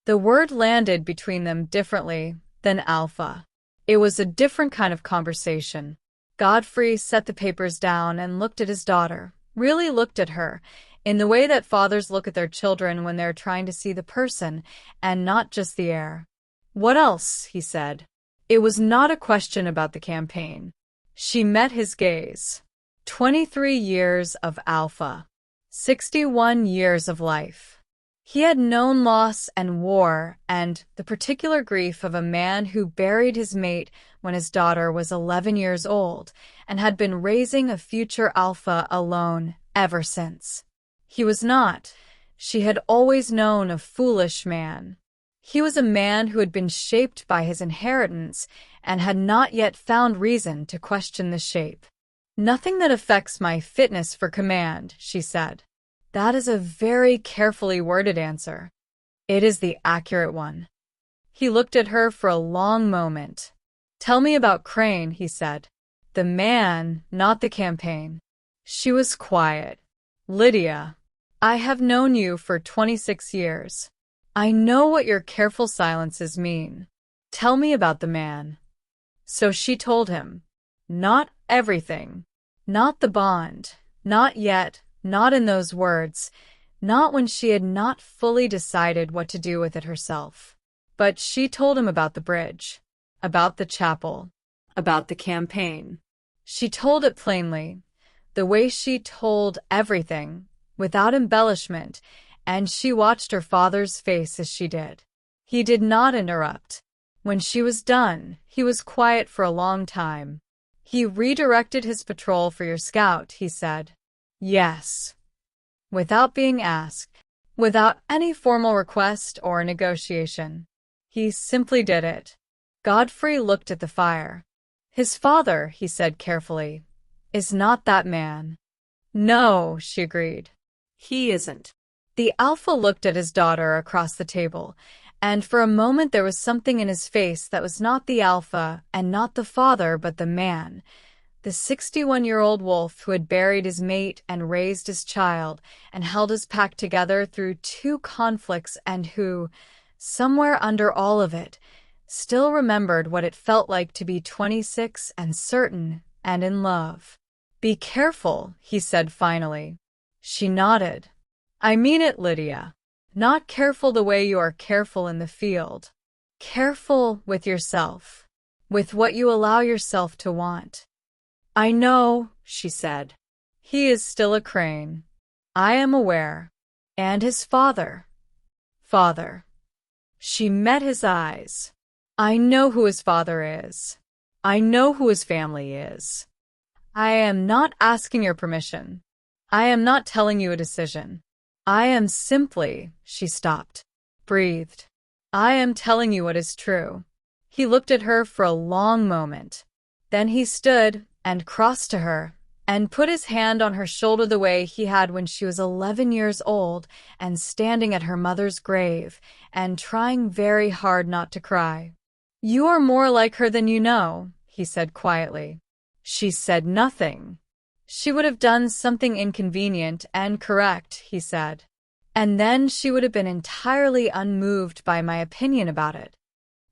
The word landed between them differently than Alpha. It was a different kind of conversation. Godfrey set the papers down and looked at his daughter, really looked at her, in the way that fathers look at their children when they're trying to see the person and not just the heir. "What else?" he said. It was not a question about the campaign. She met his gaze. 23 years of Alpha. 61 years of life. He had known loss and war and the particular grief of a man who buried his mate when his daughter was 11 years old and had been raising a future Alpha alone ever since. He was not, she had always known, a foolish man. He was a man who had been shaped by his inheritance and had not yet found reason to question the shape. "Nothing that affects my fitness for command," she said. "That is a very carefully worded answer." "It is the accurate one." He looked at her for a long moment. "Tell me about Crane," he said. "The man, not the campaign." She was quiet. "Lydia, I have known you for 26 years. I know what your careful silences mean. Tell me about the man." So she told him. Not everything. Not the bond. Not yet. Not in those words. Not when she had not fully decided what to do with it herself. But she told him about the bridge. About the chapel. About the campaign. She told it plainly. The way she told everything, without embellishment, and she watched her father's face as she did. He did not interrupt. When she was done, he was quiet for a long time. "He redirected his patrol for your scout," he said. "Yes." Without being asked, without any formal request or negotiation. He simply did it. Godfrey looked at the fire. "His father," he said carefully, "is not that man." "No," she agreed. "He isn't." The Alpha looked at his daughter across the table, and for a moment there was something in his face that was not the Alpha and not the father but the man, the 61-year-old wolf who had buried his mate and raised his child and held his pack together through 2 conflicts and who, somewhere under all of it, still remembered what it felt like to be 26 and certain and in love. "Be careful," he said finally. She nodded. "I mean it, Lydia. Not careful the way you are careful in the field. Careful with yourself, with what you allow yourself to want." "I know," she said. "He is still a Crane. I am aware. And his father." "Father." She met his eyes. "I know who his father is. I know who his family is. I am not asking your permission. I am not telling you a decision. I am simply," she stopped, breathed. "I am telling you what is true." He looked at her for a long moment. Then he stood and crossed to her and put his hand on her shoulder the way he had when she was 11 years old and standing at her mother's grave and trying very hard not to cry. "You are more like her than you know," he said quietly. She said nothing. "She would have done something inconvenient and correct," he said. And then she would have been entirely unmoved by my opinion about it.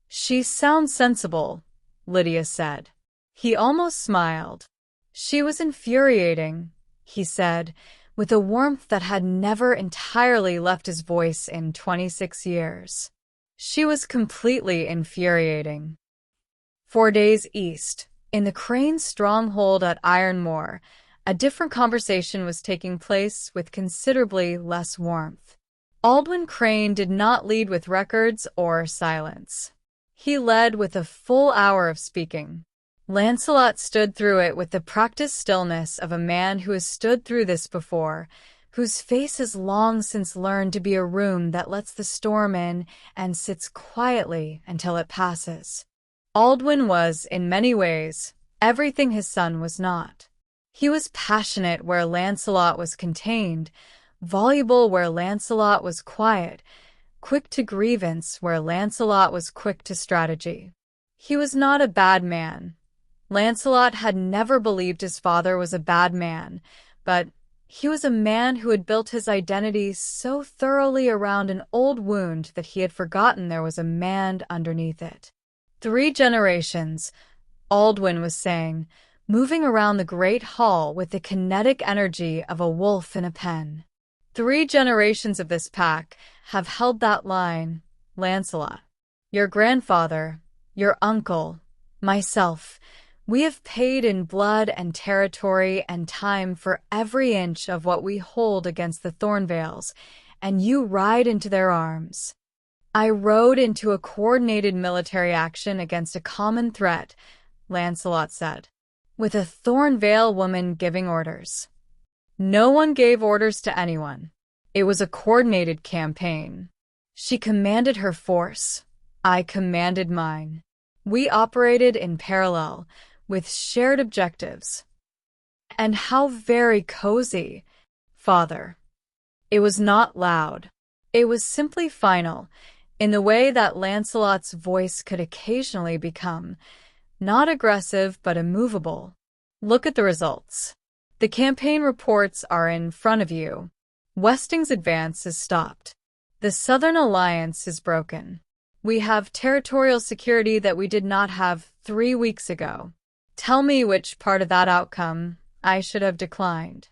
She sounds sensible, Lydia said. He almost smiled. She was infuriating, he said, with a warmth that had never entirely left his voice in 26 years. She was completely infuriating. 4 days east, in the Crane's stronghold at Ironmoor, a different conversation was taking place with considerably less warmth. Aldwyn Crane did not lead with records or silence. He led with a full hour of speaking. Lancelot stood through it with the practiced stillness of a man who has stood through this before, whose face has long since learned to be a room that lets the storm in and sits quietly until it passes. Aldwyn was, in many ways, everything his son was not. He was passionate where Lancelot was contained, voluble where Lancelot was quiet, quick to grievance where Lancelot was quick to strategy. He was not a bad man. Lancelot had never believed his father was a bad man, but he was a man who had built his identity so thoroughly around an old wound that he had forgotten there was a man underneath it. 3 generations, Aldwyn was saying, moving around the great hall with the kinetic energy of a wolf in a pen. 3 generations of this pack have held that line, Lancelot. Your grandfather, your uncle, myself, we have paid in blood and territory and time for every inch of what we hold against the Thornvales, and you ride into their arms. I rode into a coordinated military action against a common threat, Lancelot said, with a Thornvale woman giving orders. No one gave orders to anyone. It was a coordinated campaign. She commanded her force. I commanded mine. We operated in parallel, with shared objectives. And how very cozy, Father. It was not loud. It was simply final, in the way that Lancelot's voice could occasionally become, not aggressive but immovable. Look at the results. The campaign reports are in front of you. Westing's advance is stopped. The Southern Alliance is broken. We have territorial security that we did not have 3 weeks ago. Tell me which part of that outcome I should have declined.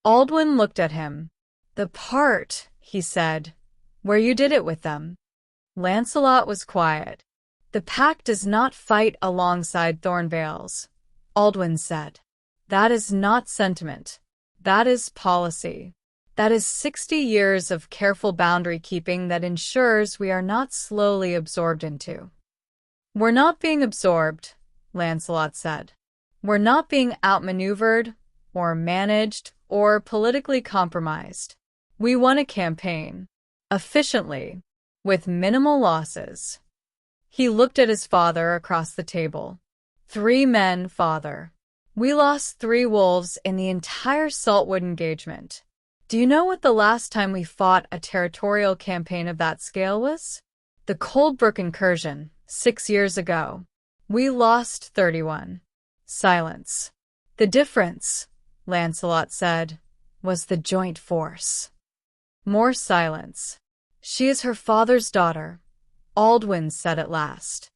Aldwyn looked at him. The part, he said, where you did it with them. Lancelot was quiet. The pack does not fight alongside Thornvales, Aldwyn said. That is not sentiment. That is policy. That is 60 years of careful boundary keeping that ensures we are not slowly absorbed into. We're not being absorbed, Lancelot said. We're not being outmaneuvered, or managed, or politically compromised. We won a campaign. Efficiently. With minimal losses. He looked at his father across the table. 3 men, Father. We lost 3 wolves in the entire Saltwood engagement. Do you know what the last time we fought a territorial campaign of that scale was? The Coldbrook incursion, 6 years ago. We lost 31. Silence. The difference, Lancelot said, was the joint force. More silence. She is her father's daughter, Aldwyn said at last.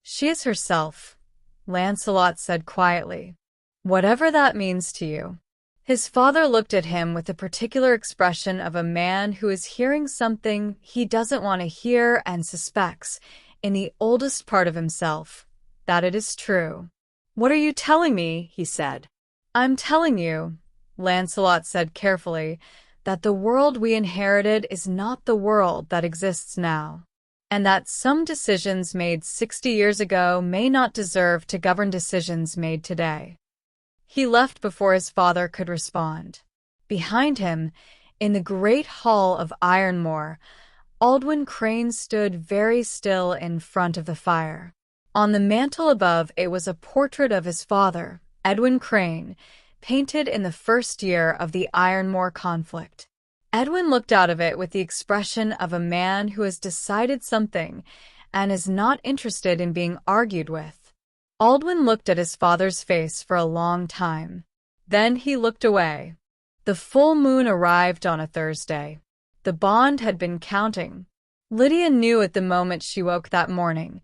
She is herself, Lancelot said quietly. Whatever that means to you. His father looked at him with the particular expression of a man who is hearing something he doesn't want to hear and suspects, in the oldest part of himself, that it is true. What are you telling me? He said. I'm telling you, Lancelot said carefully, that the world we inherited is not the world that exists now, and that some decisions made 60 years ago may not deserve to govern decisions made today. He left before his father could respond. Behind him, in the great hall of Ironmoor, Aldwyn Crane stood very still in front of the fire. On the mantel above it was a portrait of his father, Edwin Crane, painted in the first year of the Ironmoor conflict. Edwin looked out of it with the expression of a man who has decided something and is not interested in being argued with. Aldwyn looked at his father's face for a long time. Then he looked away. The full moon arrived on a Thursday. The bond had been counting. Lydia knew at the moment she woke that morning.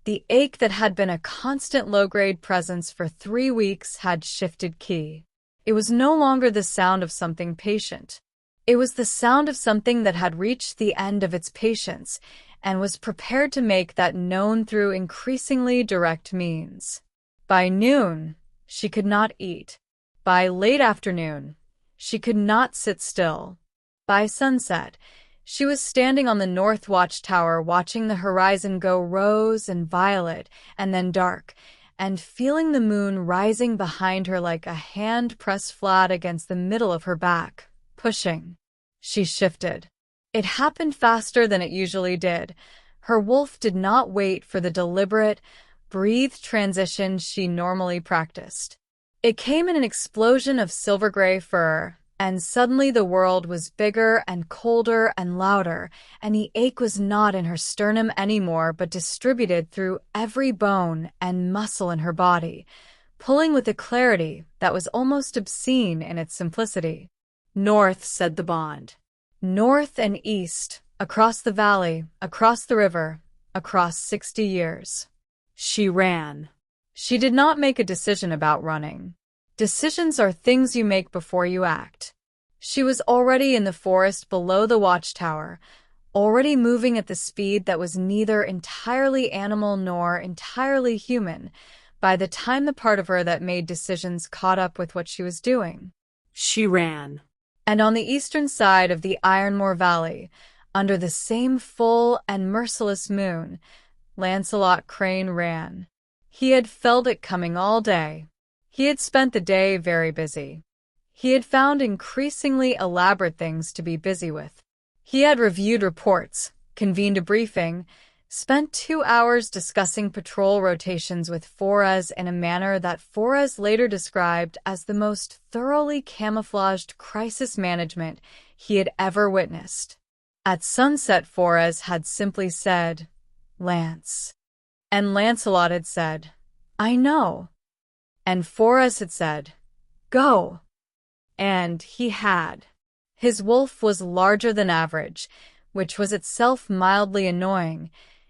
The ache that had been a constant low-grade presence for 3 weeks had shifted key. It was no longer the sound of something patient. It was the sound of something that had reached the end of its patience and was prepared to make that known through increasingly direct means. By noon, she could not eat. By late afternoon, she could not sit still. By sunset, she was standing on the north watchtower watching the horizon go rose and violet and then dark, and feeling the moon rising behind her like a hand pressed flat against the middle of her back, pushing. She shifted. It happened faster than it usually did. Her wolf did not wait for the deliberate, breathed transition she normally practiced. It came in an explosion of silver-gray fur, and suddenly the world was bigger and colder and louder, and the ache was not in her sternum anymore but distributed through every bone and muscle in her body, pulling with a clarity that was almost obscene in its simplicity. North, said the bond. North and east, across the valley, across the river, across 60 years. She ran. She did not make a decision about running. Decisions are things you make before you act. She was already in the forest below the watchtower, already moving at the speed that was neither entirely animal nor entirely human, by the time the part of her that made decisions caught up with what she was doing. She ran. And on the eastern side of the Ironmore Valley, under the same full and merciless moon, Lancelot Crane ran. He had felt it coming all day. He had spent the day very busy. He had found increasingly elaborate things to be busy with. He had reviewed reports, convened a briefing, spent 2 hours discussing patrol rotations with Forez in a manner that Forez later described as the most thoroughly camouflaged crisis management he had ever witnessed. At sunset, Forez had simply said, "Lance." And Lancelot had said, "I know." And Forez had said, "Go." And he had. His wolf was larger than average, which was itself mildly annoying.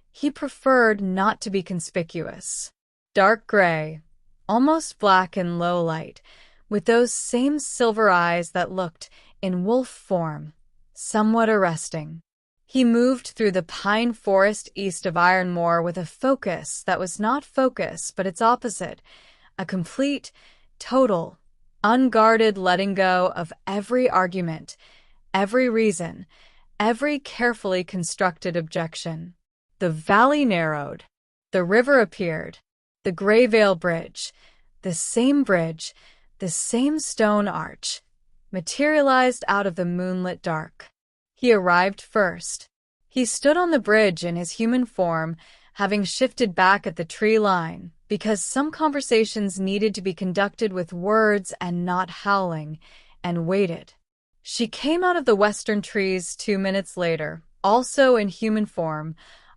He preferred not to be conspicuous. Dark gray, almost black in low light, with those same silver eyes that looked, in wolf form, somewhat arresting. He moved through the pine forest east of Ironmore with a focus that was not focus but its opposite, a complete, total, unguarded letting go of every argument, every reason, every carefully constructed objection. The valley narrowed. The river appeared. The Greyvale Bridge, the same stone arch, materialized out of the moonlit dark. He arrived first. He stood on the bridge in his human form, having shifted back at the tree line, because some conversations needed to be conducted with words and not howling, and waited. She came out of the western trees 2 minutes later, also in human form,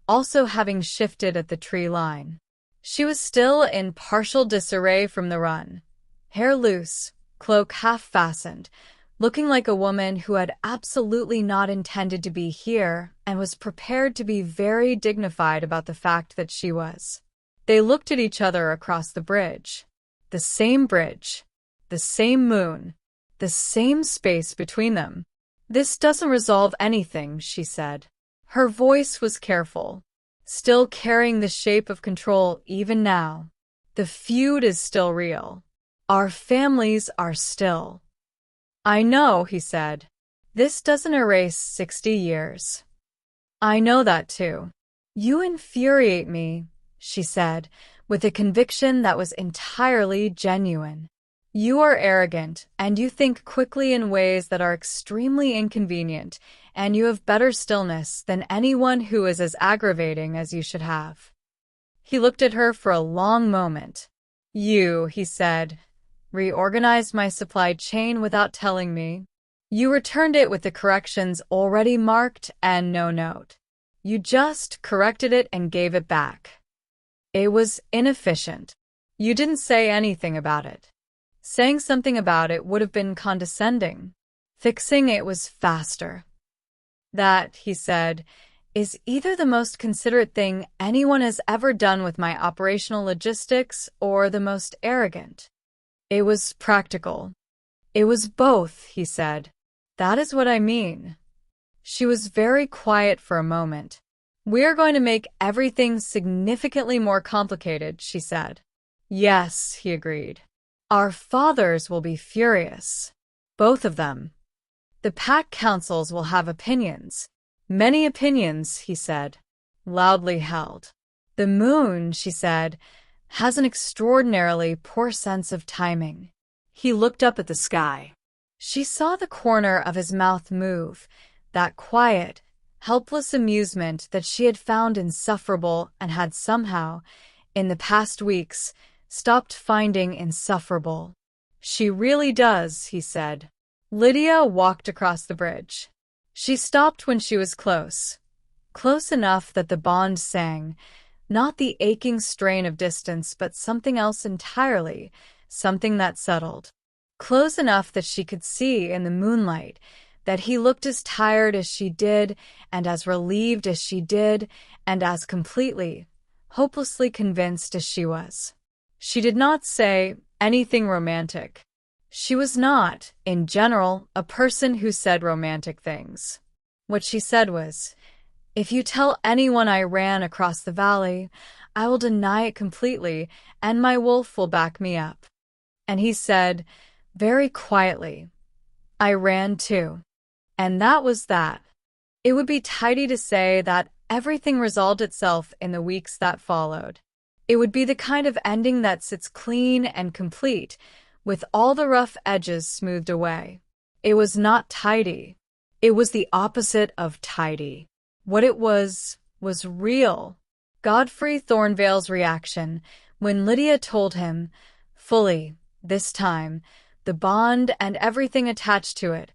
also having shifted at the tree line. She was still in partial disarray from the run, hair loose, cloak half-fastened, looking like a woman who had absolutely not intended to be here and was prepared to be very dignified about the fact that she was. They looked at each other across the bridge. The same bridge, the same moon, the same space between them. "This doesn't resolve anything," she said. Her voice was careful, still carrying the shape of control even now. "The feud is still real. Our families are still." "I know," he said. "This doesn't erase 60 years. I know that too." "You infuriate me," she said, with a conviction that was entirely genuine. "You are arrogant, and you think quickly in ways that are extremely inconvenient, and you have better stillness than anyone who is as aggravating as you should have." He looked at her for a long moment. "You," he said, "reorganized my supply chain without telling me. You returned it with the corrections already marked and no note. You just corrected it and gave it back. It was inefficient. You didn't say anything about it. Saying something about it would have been condescending. Fixing it was faster." That, he said, is either the most considerate thing anyone has ever done with my operational logistics or the most arrogant. It was practical. It was both, he said. That is what I mean. She was very quiet for a moment. We are going to make everything significantly more complicated, she said. Yes, he agreed. Our fathers will be furious. Both of them. The pack councils will have opinions. Many opinions, he said, loudly held. The moon, she said, has an extraordinarily poor sense of timing. He looked up at the sky. She saw the corner of his mouth move, that quiet, helpless amusement that she had found insufferable and had somehow, in the past weeks, stopped finding insufferable. She really does, he said. Lydia walked across the bridge. She stopped when she was close enough that the bond sang, not the aching strain of distance, but something else entirely, something that settled. Close enough that she could see in the moonlight that he looked as tired as she did, and as relieved as she did, and as completely, hopelessly convinced as she was. She did not say anything romantic. She was not, in general, a person who said romantic things. What she said was, "If you tell anyone I ran across the valley, I will deny it completely, and my wolf will back me up." And he said, very quietly, "I ran too." And that was that. It would be tidy to say that everything resolved itself in the weeks that followed. It would be the kind of ending that sits clean and complete, with all the rough edges smoothed away. It was not tidy. It was the opposite of tidy. What it was real. Godfrey Thornvale's reaction when Lydia told him, fully, this time, the bond and everything attached to it,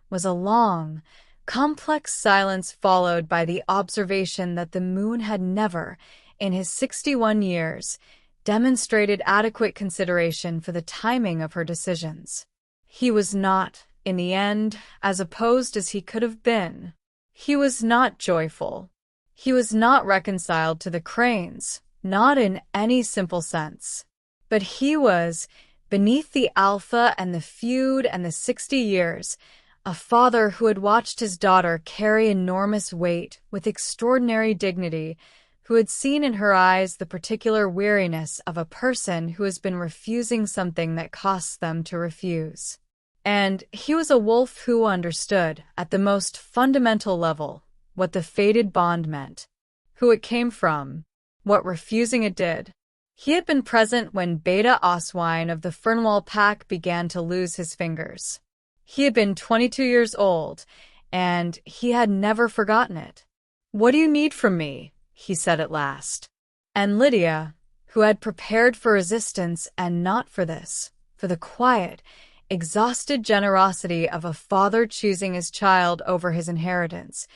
was a long, complex silence followed by the observation that the moon had never, in his 61 years, demonstrated adequate consideration for the timing of her decisions. He was not, in the end, as opposed as he could have been. He was not joyful. He was not reconciled to the Cranes, not in any simple sense. But he was, beneath the alpha and the feud and the 60 years, a father who had watched his daughter carry enormous weight with extraordinary dignity, who had seen in her eyes the particular weariness of a person who has been refusing something that costs them to refuse. And he was a wolf who understood, at the most fundamental level, what the fated bond meant, who it came from, what refusing it did. He had been present when Beta Oswine of the Thornvale Pack began to lose his fingers. He had been 22 years old, and he had never forgotten it. "What do you need from me?" he said at last. And Lydia, who had prepared for resistance and not for this, for the quiet, exhausted generosity of a father choosing his child over his inheritance,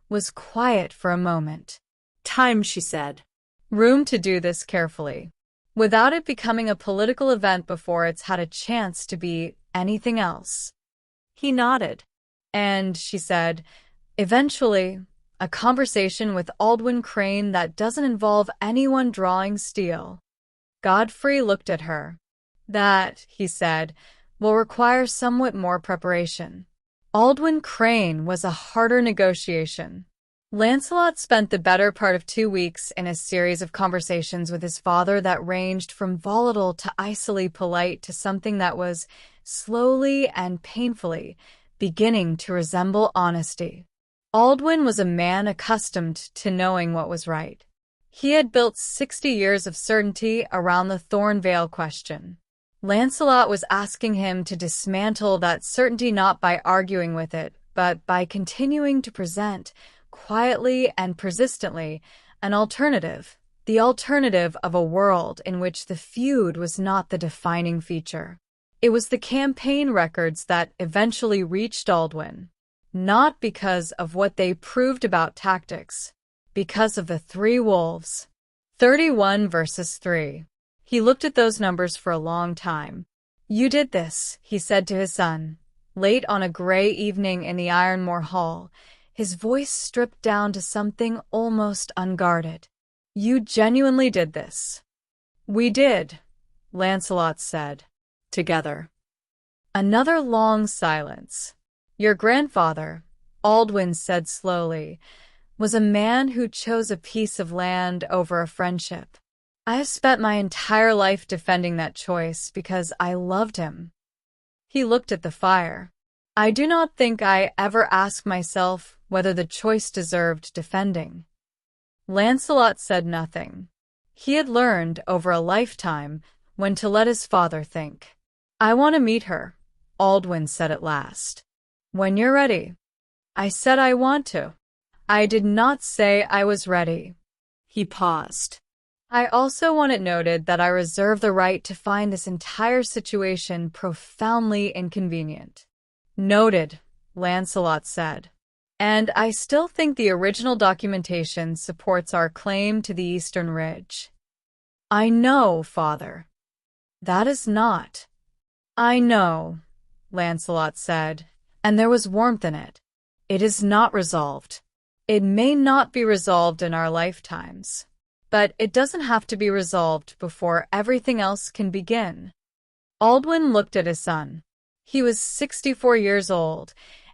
was quiet for a moment. "Time," she said. Room to do this carefully, without it becoming a political event before it's had a chance to be anything else. He nodded. And, she said, eventually, a conversation with Aldwyn Crane that doesn't involve anyone drawing steel. Godfrey looked at her. That, he said, will require somewhat more preparation. Aldwyn Crane was a harder negotiation. Lancelot spent the better part of 2 weeks in a series of conversations with his father that ranged from volatile to icily polite to something that was, slowly and painfully, beginning to resemble honesty. Aldwyn was a man accustomed to knowing what was right. He had built 60 years of certainty around the Thornvale question. Lancelot was asking him to dismantle that certainty not by arguing with it, but by continuing to present, quietly and persistently, an alternative, the alternative of a world in which the feud was not the defining feature. It was the campaign records that eventually reached Aldwyn, not because of what they proved about tactics, because of the 3 wolves. 31 versus 3. He looked at those numbers for a long time. "You did this," he said to his son, late on a gray evening in the Ironmore Hall, his voice stripped down to something almost unguarded. "You genuinely did this." "We did," Lancelot said. "Together." Another long silence. "Your grandfather," Aldwin said slowly, "was a man who chose a piece of land over a friendship. I have spent my entire life defending that choice because I loved him." He looked at the fire. "I do not think I ever asked myself whether the choice deserved defending." Lancelot said nothing. He had learned over a lifetime when to let his father think. "I want to meet her," Aldwin said at last. "When you're ready." "I said I want to. I did not say I was ready." He paused. "I also want it noted that I reserve the right to find this entire situation profoundly inconvenient." "Noted," Lancelot said. "And I still think the original documentation supports our claim to the Eastern Ridge." "I know, Father." "That is not." "I know," Lancelot said, and there was warmth in it. "It is not resolved. It may not be resolved in our lifetimes, but it doesn't have to be resolved before everything else can begin." Aldwin looked at his son. He was 64 years old,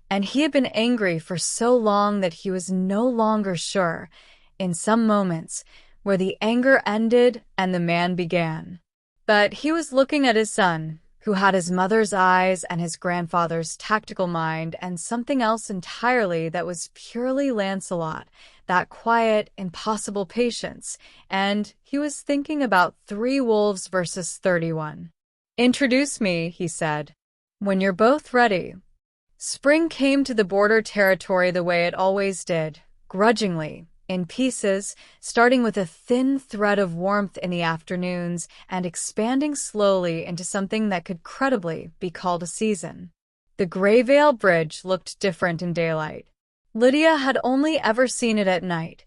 and he had been angry for so long that he was no longer sure, in some moments, where the anger ended and the man began. But he was looking at his son, who had his mother's eyes and his grandfather's tactical mind and something else entirely that was purely Lancelot, that quiet, impossible patience, and he was thinking about 3 wolves versus 31. "Introduce me," he said, "when you're both ready." Spring came to the border territory the way it always did, grudgingly, in pieces, starting with a thin thread of warmth in the afternoons and expanding slowly into something that could credibly be called a season. The Greyvale Bridge looked different in daylight. Lydia had only ever seen it at night,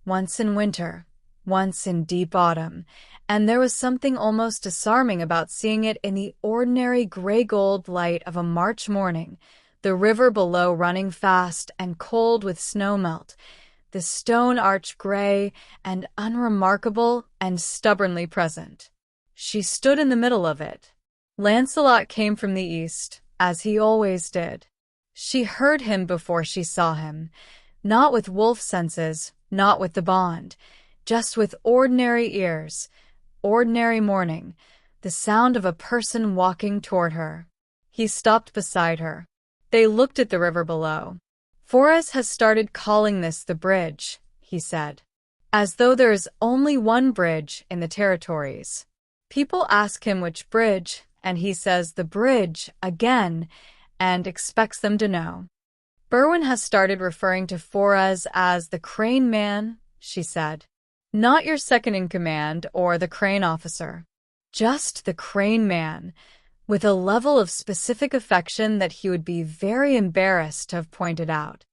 once in winter, once in deep autumn, and there was something almost disarming about seeing it in the ordinary gray-gold light of a March morning, the river below running fast and cold with snowmelt, the stone arch gray and unremarkable and stubbornly present. She stood in the middle of it. Lancelot came from the east, as he always did. She heard him before she saw him, not with wolf senses, not with the bond, just with ordinary ears, ordinary morning, the sound of a person walking toward her. He stopped beside her. They looked at the river below. "Forres has started calling this the bridge," he said, "as though there is only one bridge in the territories. People ask him which bridge, and he says the bridge again, and expects them to know." "Berwin has started referring to Forres as the Crane Man," she said. "Not your second-in-command or the Crane officer. Just the Crane Man, with a level of specific affection that he would be very embarrassed to have pointed out.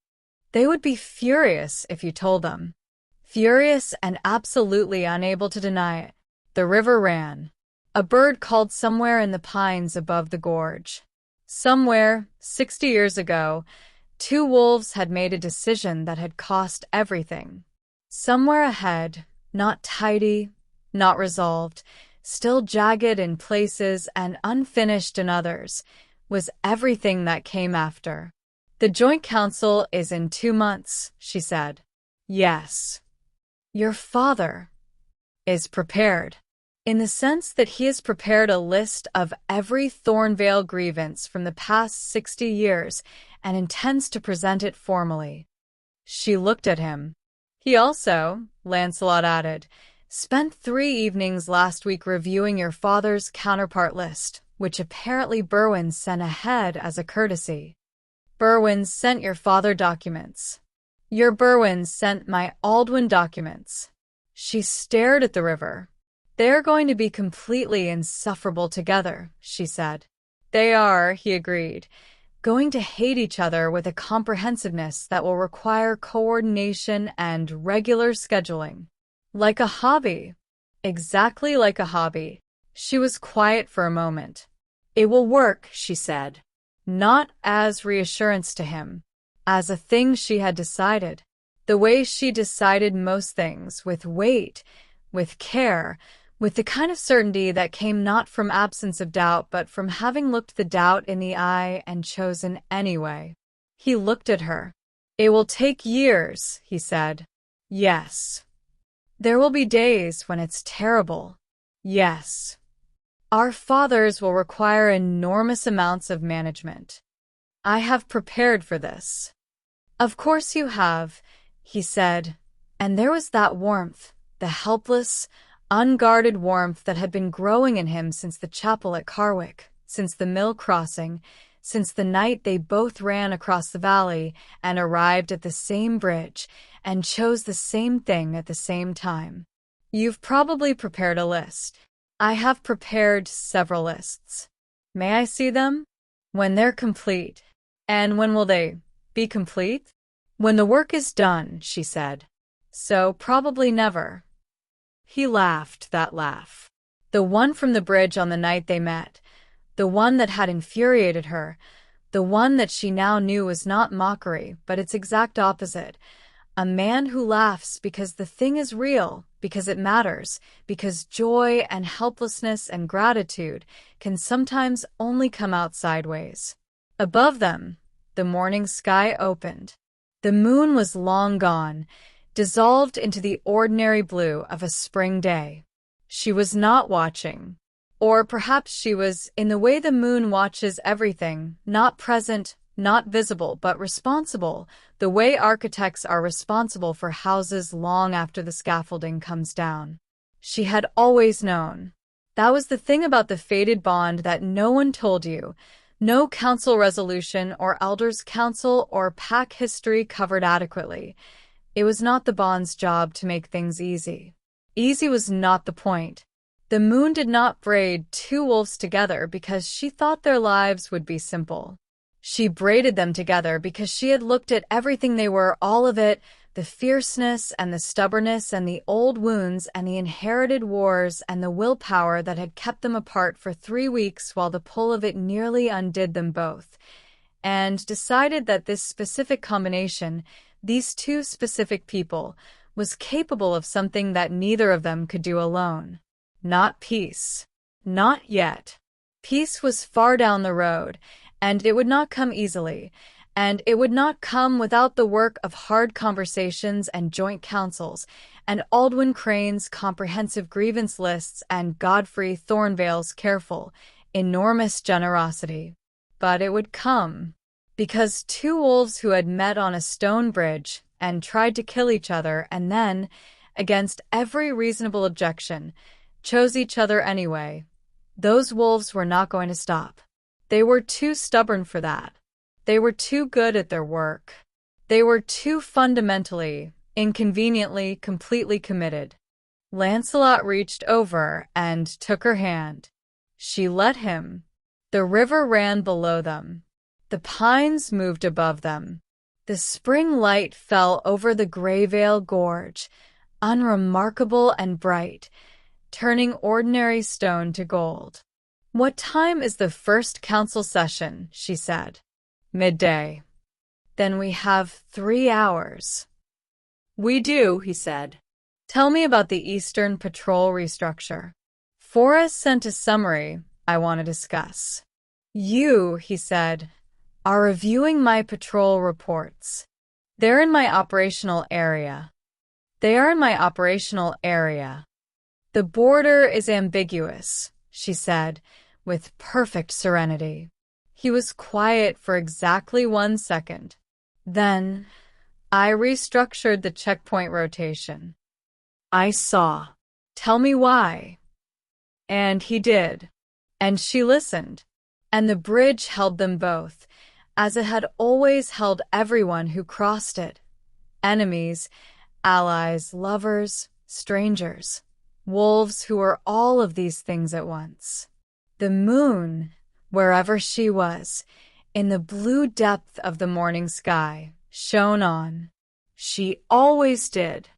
They would be furious if you told them. Furious and absolutely unable to deny it." The river ran. A bird called somewhere in the pines above the gorge. Somewhere, 60 years ago, 2 wolves had made a decision that had cost everything. Somewhere ahead, not tidy, not resolved, still jagged in places and unfinished in others, was everything that came after. "The Joint Council is in 2 months," she said. "Yes. Your father is prepared, in the sense that he has prepared a list of every Thornvale grievance from the past 60 years and intends to present it formally." She looked at him. "He also," Lancelot added, "spent 3 evenings last week reviewing your father's counterpart list, which apparently Berwin sent ahead as a courtesy." "Berwin sent your father documents." "Your Berwin sent my Aldwin documents." She stared at the river. "They are going to be completely insufferable together," she said. "They are," he agreed, "going to hate each other with a comprehensiveness that will require coordination and regular scheduling. Like a hobby." "Exactly like a hobby." She was quiet for a moment. "It will work," she said. Not as reassurance to him. as a thing she had decided. The way she decided most things, with weight, with care, with the kind of certainty that came not from absence of doubt, but from having looked the doubt in the eye and chosen anyway. He looked at her. "It will take years," he said. "Yes." "There will be days when it's terrible." "Yes." "Our fathers will require enormous amounts of management." "I have prepared for this." "Of course you have," he said, and there was that warmth, the helpless, unguarded warmth that had been growing in him since the chapel at Carwick, since the mill crossing, since the night they both ran across the valley and arrived at the same bridge and chose the same thing at the same time. "You've probably prepared a list." "I have prepared several lists." "May I see them?" "When they're complete." "And when will they be complete?" "When the work is done," she said. "So probably never." He laughed that laugh. The one from the bridge on the night they met, the one that had infuriated her, the one that she now knew was not mockery, but its exact opposite. A man who laughs because the thing is real, because it matters, because joy and helplessness and gratitude can sometimes only come out sideways. Above them, the morning sky opened. The moon was long gone, dissolved into the ordinary blue of a spring day. She was not watching. Or perhaps she was, in the way the moon watches everything, not present, not visible, but responsible, the way architects are responsible for houses long after the scaffolding comes down. She had always known. That was the thing about the fated bond that no one told you. No council resolution or elders' council or pack history covered adequately. It was not the bond's job to make things easy. Easy was not the point. The moon did not braid two wolves together because she thought their lives would be simple. She braided them together because she had looked at everything they were, all of it, the fierceness and the stubbornness and the old wounds and the inherited wars and the willpower that had kept them apart for 3 weeks while the pull of it nearly undid them both, and decided that this specific combination, these two specific people, was capable of something that neither of them could do alone. Not peace. Not yet. Peace was far down the road, and it would not come easily, and it would not come without the work of hard conversations and joint councils, and Aldwyn Crane's comprehensive grievance lists and Godfrey Thornvale's careful, enormous generosity. But it would come, because two wolves who had met on a stone bridge and tried to kill each other and then, against every reasonable objection, chose each other anyway. Those wolves were not going to stop. They were too stubborn for that. They were too good at their work. They were too fundamentally, inconveniently, completely committed. Lancelot reached over and took her hand. She let him. The river ran below them. The pines moved above them. The spring light fell over the Greyvale Gorge, unremarkable and bright, turning ordinary stone to gold. "What time is the first council session?" she said. "Midday." "Then we have 3 hours." "We do," he said. "Tell me about the Eastern Patrol restructure." "Forrest sent a summary I want to discuss." "You," he said, "are reviewing my patrol reports. They're in my operational area." "They are in my operational area." "The border is ambiguous," she said, with perfect serenity. He was quiet for exactly 1 second. "Then, I restructured the checkpoint rotation." "I saw. Tell me why." And he did. And she listened. And the bridge held them both, as it had always held everyone who crossed it. Enemies, allies, lovers, strangers. Wolves who were all of these things at once. The moon, wherever she was, in the blue depth of the morning sky, shone on. She always did.